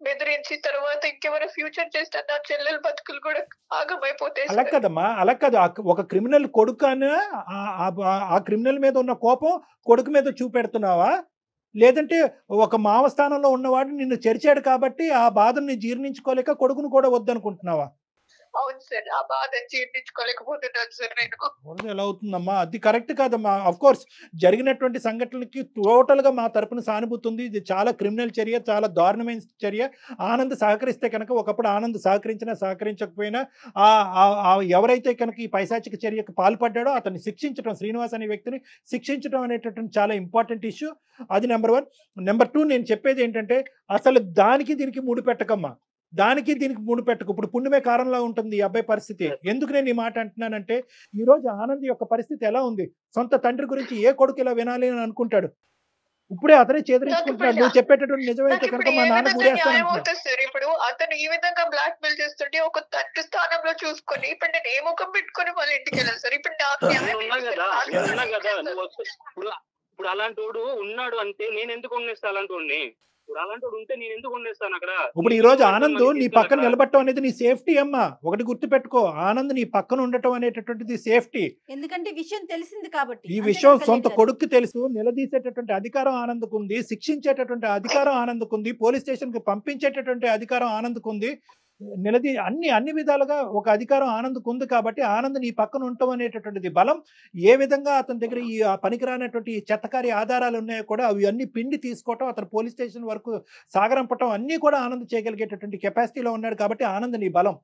బెదిరించి తర్వాత ఇంకెవరైనా ఫ్యూచర్ చేస్తే నా చెల్లెల బతుకులు కూడా ఆగమైపోతాయి. అలా కదమ్మా, అలా కాదు. ఒక క్రిమినల్ కొడుకు అని ఆ క్రిమినల్ మీద ఉన్న కోపం కొడుకు మీద చూపెడుతున్నావా? లేదంటే ఒక మావ స్థానంలో ఉన్నవాడు నిన్ను చెరిచాడు కాబట్టి ఆ బాధని జీర్ణించుకోలేక కొడుకును కూడా వద్దనుకుంటున్నావా? అవును సార్, ఆ బాధ జీర్ణించుకోలేకపోతున్నాను సార్ నేను. ఎలా అవుతుందమ్మా? అది కరెక్ట్ కాదమ్మా. అఫ్ కోర్స్ జరిగినటువంటి సంఘటనలకి టోటల్ గా మా తరపున సానుభూతి ఉంది. ఇది చాలా క్రిమినల్ చర్య, చాలా దారుణమైన చర్య. ఆనంద్ సహకరిస్తే కనుక, ఒకప్పుడు ఆనంద్ సహకరించినా సహకరించకపోయినా ఎవరైతే కనుక ఈ పైశాచిక చర్యకు పాల్పడ్డాడో అతన్ని శిక్షించడం, శ్రీనివాస్ అనే వ్యక్తిని శిక్షించడం అనేటటువంటి చాలా ఇంపార్టెంట్ ఇష్యూ. అది నెంబర్ 1. నెంబర్ 2, నేను చెప్పేది ఏంటంటే అసలు దానికి దీనికి ముడిపెట్టకమ్మా, దానికి దీనికి ముడిపెట్టకు. ఇప్పుడు పుణ్యమే కారణంలా ఉంటుంది ఈ అబ్బాయి పరిస్థితి. ఎందుకు నేను ఈ మాట అంటున్నానంటే ఈరోజు ఆనంద్ యొక్క పరిస్థితి ఎలా ఉంది? సొంత తండ్రి గురించి ఏ కొడుకు ఇలా వినాలి అని అనుకుంటాడు? ఇప్పుడే అతనే చేదరించుకుంటున్నాడు. నువ్వు చెప్పేటటువంటి నిజమైతే కనుక మా నాన్న గురేస్తాను సార్. ఇప్పుడు అతను ఈ విధంగా బ్లాక్ మెయిల్ చేస్తుంటే ఒక తండ్రి స్థానంలో చూసుకొని ఇప్పుడు నేను ఏ ముఖం పెట్టుకొని వాళ్ళ ఇంటికి వెళ్ళాను సార్. ఇప్పుడు ఇప్పుడు అలాంటి వాడు ఉన్నాడు అంటే నేను ఎందుకు ఉండేస్తా? అలాంటి వాడిని ఉంటే నేను ఎందుకు ఉండేస్తాను అక్కడ? ఇప్పుడు ఈ రోజు ఆనంద్ నీ పక్కన నిలబడటం అనేది నీ సేఫ్టీ అమ్మా. ఒకటి గుర్తు పెట్టుకో, ఆనంద్ నీ పక్కన ఉండటం అనేటటువంటిది సేఫ్టీ. ఎందుకంటే విషయం తెలిసింది కాబట్టి. ఈ విషయం సొంత కొడుకు తెలుసు, నిలదీసేటటువంటి అధికారం ఆనంద్కు ఉంది, శిక్షించేటటువంటి అధికారం ఆనంద్కు ఉంది, పోలీస్ స్టేషన్ కి పంపించేటటువంటి అధికారం ఆనంద్కు ఉంది, అన్ని విధాలుగా ఒక అధికారం ఆనంద్కు ఉంది. కాబట్టి ఆనంద్ నీ పక్కన ఉండటం అనేటటువంటిది బలం. ఏ విధంగా అతని దగ్గర ఈ పనికిరానటువంటి చెత్తకారి ఆధారాలు ఉన్నాయో కూడా అవి అన్ని పిండి తీసుకోవటం, అతను పోలీస్ స్టేషన్ వరకు సాగరంపటం అన్నీ కూడా ఆనంద్ చేయగలిగేటటువంటి కెపాసిటీలో ఉన్నాడు. కాబట్టి ఆనంద్ నీ బలం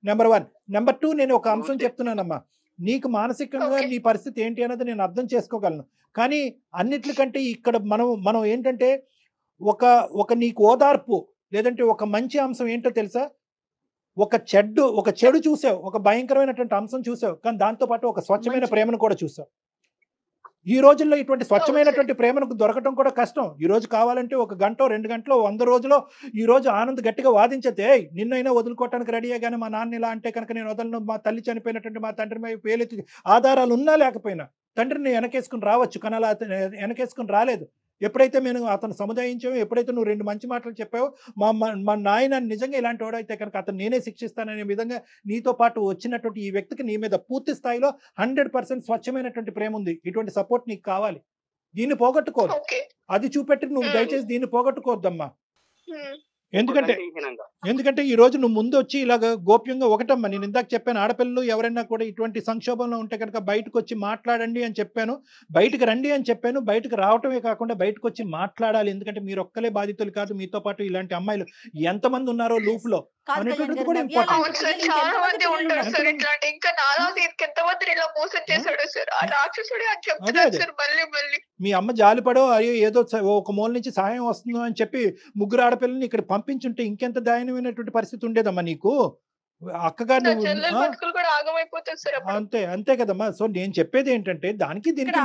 నెంబర్ 1. నెంబర్ 2, నేను ఒక అంశం చెప్తున్నానమ్మా. నీకు మానసికంగా నీ పరిస్థితి ఏంటి అన్నది నేను అర్థం చేసుకోగలను. కానీ అన్నిట్లకంటే ఇక్కడ మనం ఏంటంటే ఒక నీకు ఓదార్పు లేదంటే ఒక మంచి అంశం ఏంటో తెలుసా? ఒక చెడు చూసావు, ఒక భయంకరమైనటువంటి అంశం చూసావు, కానీ దాంతోపాటు ఒక స్వచ్ఛమైన ప్రేమను కూడా చూసావు. ఈ రోజుల్లో ఇటువంటి స్వచ్ఛమైనటువంటి ప్రేమను దొరకటం కూడా కష్టం. ఈ రోజు కావాలంటే 1 గంట 2 గంటలో 100 రోజులో ఈ రోజు ఆనంద్ గట్టిగా వాదించతే నిన్నైనా వదులుకోవటానికి రెడీయే, కానీ మా నాన్న ఇలా అంటే కనుక నేను వదలను, మా తల్లి చనిపోయినటువంటి మా తండ్రి మీద పేలెత్తి ఆధారాలు ఉన్నా లేకపోయినా తండ్రిని వెనకేసుకుని రావచ్చు, కానీ అలా వెనకేసుకుని రాలేదు. ఎప్పుడైతే మేము అతను సముదాయించావో, ఎప్పుడైతే నువ్వు 2 మంచి మాటలు చెప్పావో, మా నాయన నిజంగా ఇలాంటి వాడైతే కనుక అతను నేనే శిక్షిస్తాననే విధంగా నీతో పాటు వచ్చినటువంటి ఈ వ్యక్తికి నీ మీద పూర్తి స్థాయిలో 100% స్వచ్ఛమైనటువంటి ప్రేమ ఉంది. ఇటువంటి సపోర్ట్ నీకు కావాలి. దీన్ని పోగొట్టుకోదు. ఓకే. అది చూపెట్టి నువ్వు దయచేసి దీన్ని పోగొట్టుకోవద్దమ్మా. ఉమ్. ఎందుకంటే ఎందుకంటే ఈ రోజు నువ్వు ముందు వచ్చి ఇలాగ గోప్యంగా ఒకటమ్మా, నేను ఇందాక చెప్పాను, ఆడపిల్లలు ఎవరైనా కూడా ఇటువంటి సంక్షోభంలో ఉంటే కనుక బయటకు వచ్చి మాట్లాడండి అని చెప్పాను, బయటకు రండి అని చెప్పాను. బయటకు రావటమే కాకుండా బయటకు వచ్చి మాట్లాడాలి. ఎందుకంటే మీరు ఒక్కలే బాధితులు కాదు, మీతో పాటు ఇలాంటి అమ్మాయిలు ఎంతమంది ఉన్నారో లూప్ లో అనేటువంటిది కూడా ఇంపార్టెంట్. అవును సార్, చాలా మంది ఉంటారు సార్ ఇట్లాంటి. ఇంకా నాలా ఎంతమంది ఇలా మోసం చేశాడు సార్ ఆ రాక్షసుడే అని చెప్తున్నాడు సార్ మళ్ళీ మళ్ళీ. మీ అమ్మ జాలిపడో అయ్యో ఏదో ఒక మూల నుంచి సహాయం వస్తుందో అని చెప్పి ముగ్గురు ఆడపిల్లల్ని ఇక్కడ పంపించుంటే ఇంకెంత దయనీయమైనటువంటి పరిస్థితి ఉండేదమ్మా నీకు. అక్కగా నువ్వు అంతే అంతే కదమ్మా. సో నేను చెప్పేది ఏంటంటే దానికి దీనికి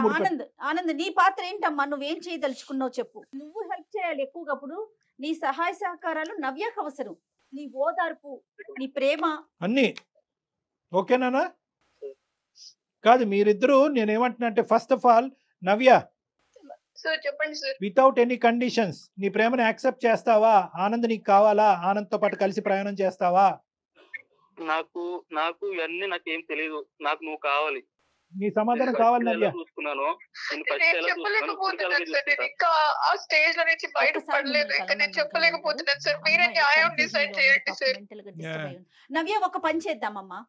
ఆనంద్ నీ పాత్ర ఏంటమ్మా? నువ్వేం చేయదలుచుకున్నావు చెప్పు. నువ్వు హెల్ప్ చేయాలి ఎక్కువగా. అప్పుడు నీ సహాయ సహకారాలు నవ్యకు అవసరం. నీ ఓదార్పు, నీ ప్రేమ అన్ని ఓకేనా? కాదు మీరిద్దరూ నేనేమంటున్నా అంటే ఫస్ట్ ఆఫ్ ఆల్ నవ్య, చెప్పండి సార్, వితౌట్ ఎనీ కండిషన్స్ నీ ప్రేమను యాక్సెప్ట్ చేస్తావా? ఆనంద్ నీకు కావాలా? ఆనంద్ తో పాటు కలిసి ప్రయాణం చేస్తావా? నాకు ఇవన్నీ నాకేం తెలియదు, నాకు నువ్వు కావాలి. నీ సమాధానం కావాలి నవ్య. చూసుకున్నాను నవ్య, ఒక పని చేద్దామమ్మా.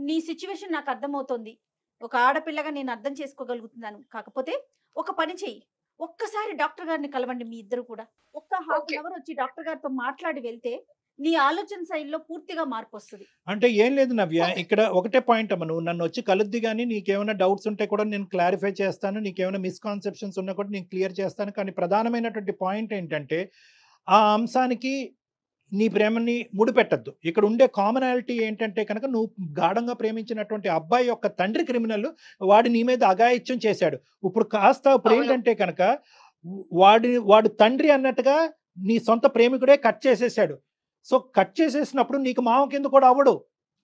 నీ సిచ్యువేషన్ నాకు అర్థమవుతోంది, ఒక ఆడపిల్లగా నేను అర్థం చేసుకోగలుగుతున్నాను. కాకపోతే ఒక పని చెయ్యి, ఒక్కసారి డాక్టర్ గారిని కలవండి. మీ ఇద్దరు కూడా ఒక్క హాఫ్ అన్ అవర్ వచ్చి డాక్టర్ గారితో మాట్లాడి వెళ్తే నీ ఆలోచన శైలిలో పూర్తిగా మార్పు వస్తుంది. అంటే ఏం లేదు నవ్య, ఇక్కడ ఒకటే పాయింట్ అమ్మ, నువ్వు నన్ను వచ్చి కలుద్ది కానీ నీకేమైనా డౌట్స్ ఉంటే కూడా నేను క్లారిఫై చేస్తాను, నీకేమైనా మిస్కాన్సెప్షన్స్ ఉన్నా కూడా నేను క్లియర్ చేస్తాను. కానీ ప్రధానమైనటువంటి పాయింట్ ఏంటంటే ఆ అంశానికి నీ ప్రేమని ముడిపెట్టద్దు. ఇక్కడ ఉండే కామనాలిటీ ఏంటంటే కనుక నువ్వు గాఢంగా ప్రేమించినటువంటి అబ్బాయి యొక్క తండ్రి క్రిమినల్, వాడు నీ మీద అఘాయిత్యం చేశాడు. ఇప్పుడు ఇప్పుడు ఏంటంటే కనుక వాడు తండ్రి అన్నట్టుగా నీ సొంత ప్రేమికుడే కట్ చేసేసాడు. సో కట్ చేసేసినప్పుడు నీకు మామ కింద కూడా అవ్వడు,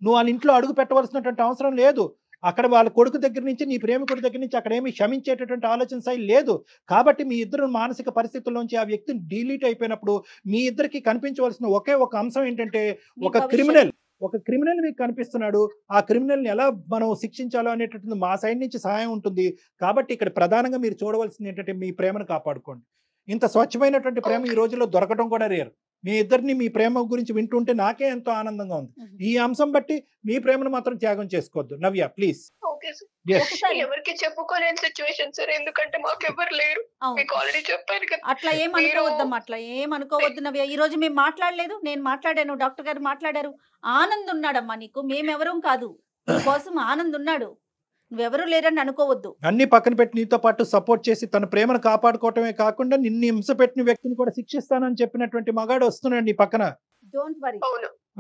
నువ్వు వాళ్ళ ఇంట్లో అడుగు పెట్టవలసినటువంటి అవసరం లేదు. అక్కడ వాళ్ళ కొడుకు దగ్గర నుంచి నీ ప్రేమికుడి దగ్గర నుంచి అక్కడ ఏమి క్షమించేటటువంటి ఆలోచన శైలి లేదు. కాబట్టి మీ ఇద్దరు మానసిక పరిస్థితుల్లోంచి ఆ వ్యక్తిని డిలీట్ అయిపోయినప్పుడు మీ ఇద్దరికి కనిపించవలసిన ఒకే ఒక అంశం ఏంటంటే ఒక క్రిమినల్ మీకు కనిపిస్తున్నాడు. ఆ క్రిమినల్ని ఎలా మనం శిక్షించాలో అనేటటువంటి మా సైడ్ నుంచి సహాయం ఉంటుంది. కాబట్టి ఇక్కడ ప్రధానంగా మీరు చూడవలసింది ఏంటంటే మీ ప్రేమను కాపాడుకోండి. ఇంత స్వచ్ఛమైనటువంటి ప్రేమ ఈ రోజుల్లో దొరకడం కూడా రేరు. మీ ఇద్దరిని మీ ప్రేమ గురించి వింటుంటే నాకే ఎంతో ఆనందంగా ఉంది. ఈ అంశం బట్టి మీ ప్రేమను మాత్రం త్యాగం చేసుకోవద్దు నవ్య, ప్లీజ్. ఎవరికి చెప్పుకోలేని సిచ్యువేషన్ సార్, ఎందుకంటే మాకు ఎవరు లేరు. మీకు ఆల్రెడీ చెప్పాను కదా. అట్లా ఏమనుకోవద్దమ్మా, అట్లా ఏమనుకోవద్దు నవ్య. ఈ రోజు మేము మాట్లాడలేదు, నేను మాట్లాడాను, డాక్టర్ గారు మాట్లాడారు. ఆనంద్ ఉన్నాడమ్మా నీకు, మేమెవరం కాదు. నీకోసం ఆనంద్ ఉన్నాడు, నువ్వెవరూ లేరని అనుకోవద్దు. అన్ని పక్కన పెట్టి నీతో పాటు సపోర్ట్ చేసి తన ప్రేమను కాపాడుకోవటమే కాకుండా నిన్ను హింస పెట్టిన వ్యక్తిని కూడా శిక్షిస్తానని చెప్పినటువంటి మగాడు వస్తున్నాడు నీ పక్కన. Don't worry.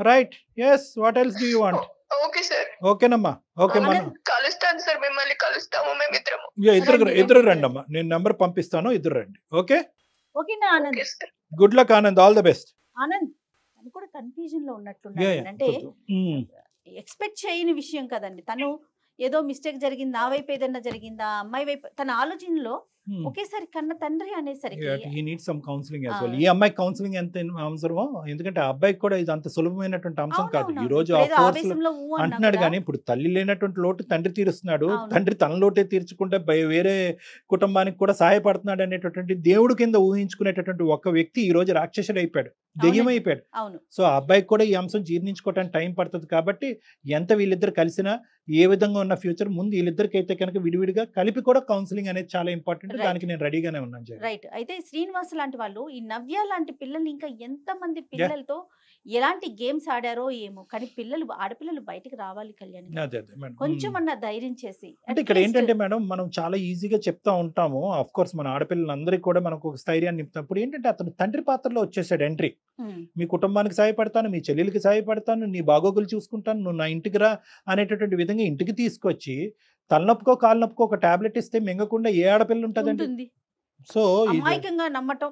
Right, yes, what else do you want? Okay sir. ఓకేనమ్మా, ఓకే. మనం కలుస్తాను సార్, మిమ్మల్ని కలుస్తాము మేమిద్దరము. ఇద్దరు రండి అమ్మా, నేను నెంబర్ పంపిస్తాను, ఇద్దరు రండి. ఓకే ఓకేనా Anand? Good luck Anand, all the best. Anand తను కూడా కన్ఫ్యూజన్ లో ఉన్నట్లున్నాడు. అంటే ఎక్స్పెక్ట్ చేయని విషయం కదండి. తను ఏదో మిస్టేక్ జరిగింది, నా వైపు ఏదన్నా జరిగిందా, అమ్మాయి వైపు, తన ఆలోచనలో ఒకేసారి కన్న తండ్రి అనేసరికి ఈ అమ్మాయి కౌన్సిలింగ్ ఎంత అవసరమో, ఎందుకంటే ఆ అబ్బాయికి కూడా ఇది అంత సులభమైనటువంటి అంశం కాదు. ఈ రోజు అంటున్నాడు కానీ ఇప్పుడు తల్లి లేనటువంటి లోటు తండ్రి తీరుస్తున్నాడు, తండ్రి తన లోటే తీర్చుకుంటే వేరే కుటుంబానికి కూడా సహాయపడుతున్నాడు అనేటటువంటి దేవుడు కింద ఊహించుకునేటటువంటి ఒక వ్యక్తి ఈ రోజు రాక్షసుడు అయిపోయాడు, దెయ్యం అయిపోయాడు. సో ఆ అబ్బాయికి కూడా ఈ అంశం జీర్ణించుకోవడానికి టైం పడుతుంది. కాబట్టి ఎంత వీళ్ళిద్దరు కలిసినా ఏ విధంగా ఉన్న ఫ్యూచర్ ముందు వీళ్ళిద్దరికి అయితే కనుక విడివిడిగా కలిపి కూడా కౌన్సిలింగ్ అనేది చాలా ఇంపార్టెంట్. దానికి నేను రెడీగానే ఉన్నాను. రైట్. అయితే శ్రీనివాస్ లాంటి వాళ్ళు, ఈ నవ్య లాంటి పిల్లల్ని ఇంకా ఎంత మంది పిల్లలతో ఎలాంటి గేమ్స్ ఆడారో ఏమో, కానీ ఆడపిల్లలు బయటకు రావాలి కళ్యాణి, కొంచెం అన్న ధైర్యం చేసి. అంటే ఇక్కడ ఏంటంటే మేడం, మనం చాలా ఈజీగా చెప్తా ఉంటాము. ఆఫ్ కోర్స్ మన ఆడపిల్లలందరికీ కూడా మనకు ఒక స్థైర్యాన్ని నింపుతాం. ఏంటంటే అతను తండ్రి పాత్రలో వచ్చేసాడు ఎంట్రీ. మీ కుటుంబానికి సహాయపడతాను, మీ చెల్లెలకి సహాయపడతాను, నీ బాగోగులు చూసుకుంటాను, నువ్వు నా ఇంటికి రా అనేటటువంటి విధంగా ఇంటికి తీసుకొచ్చి తలనొప్పుకో కాలు నొప్పుకో ఒక టాబ్లెట్ ఇస్తే మింగకుండా ఏ ఆడపిల్ల ఉంటుందండి? సో అమాయకంగా నమ్మటం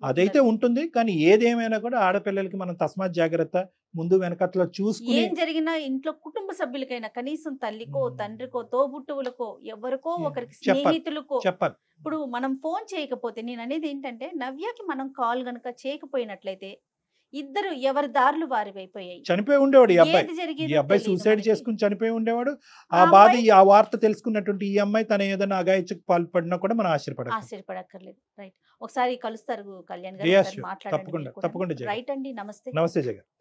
అదైతే ఉంటుంది. కానీ ఏదేమైనా కూడా ఆడపిల్లలకి మనం తస్మాత్ జాగ్రత్త, ముందు వెనకట్లో చూసుకుని ఏం జరిగినా ఇంట్లో కుటుంబ సభ్యులకైనా కనీసం తల్లికో తండ్రికో తోబుట్టువులకో ఎవరికో ఒకరికి స్నేహితులకో చెప్పాలి. ఇప్పుడు మనం ఫోన్ చేయకపోతే, నేను అనేది ఏంటంటే నవ్యకి మనం కాల్ గనక చేయకపోయినట్లయితే ఇద్దరు ఎవరి దారులు వారి అయిపోయాయి. చనిపోయి ఉండేవాడు ఈ అబ్బాయి. ఏది ఈ జరిగేదో అబ్బాయి తెలీదు సూసైడ్ మనకి. చేసుకుని చనిపోయి ఉండేవాడు. ఆ ఆ బాధ అమ్మాయి ఆ వార్త తెలుసుకున్నటువంటి ఈ అమ్మాయి తన ఏదైనా అగాయచకు పాల్పడినా కూడా మనం ఆశ్చర్యపడాలి. ఆశ్చర్యపడక్కర్లేదు. రైట్. ఒకసారి కలుస్తారు కళ్యాణ్ గారు, Yes, ఒకసారి sure. మాట్లాడండి తప్పకుండా, మీరు కూడా. తప్పకుండా జయ. రైట్ అండి. నమస్తే. నమస్తే జగన్.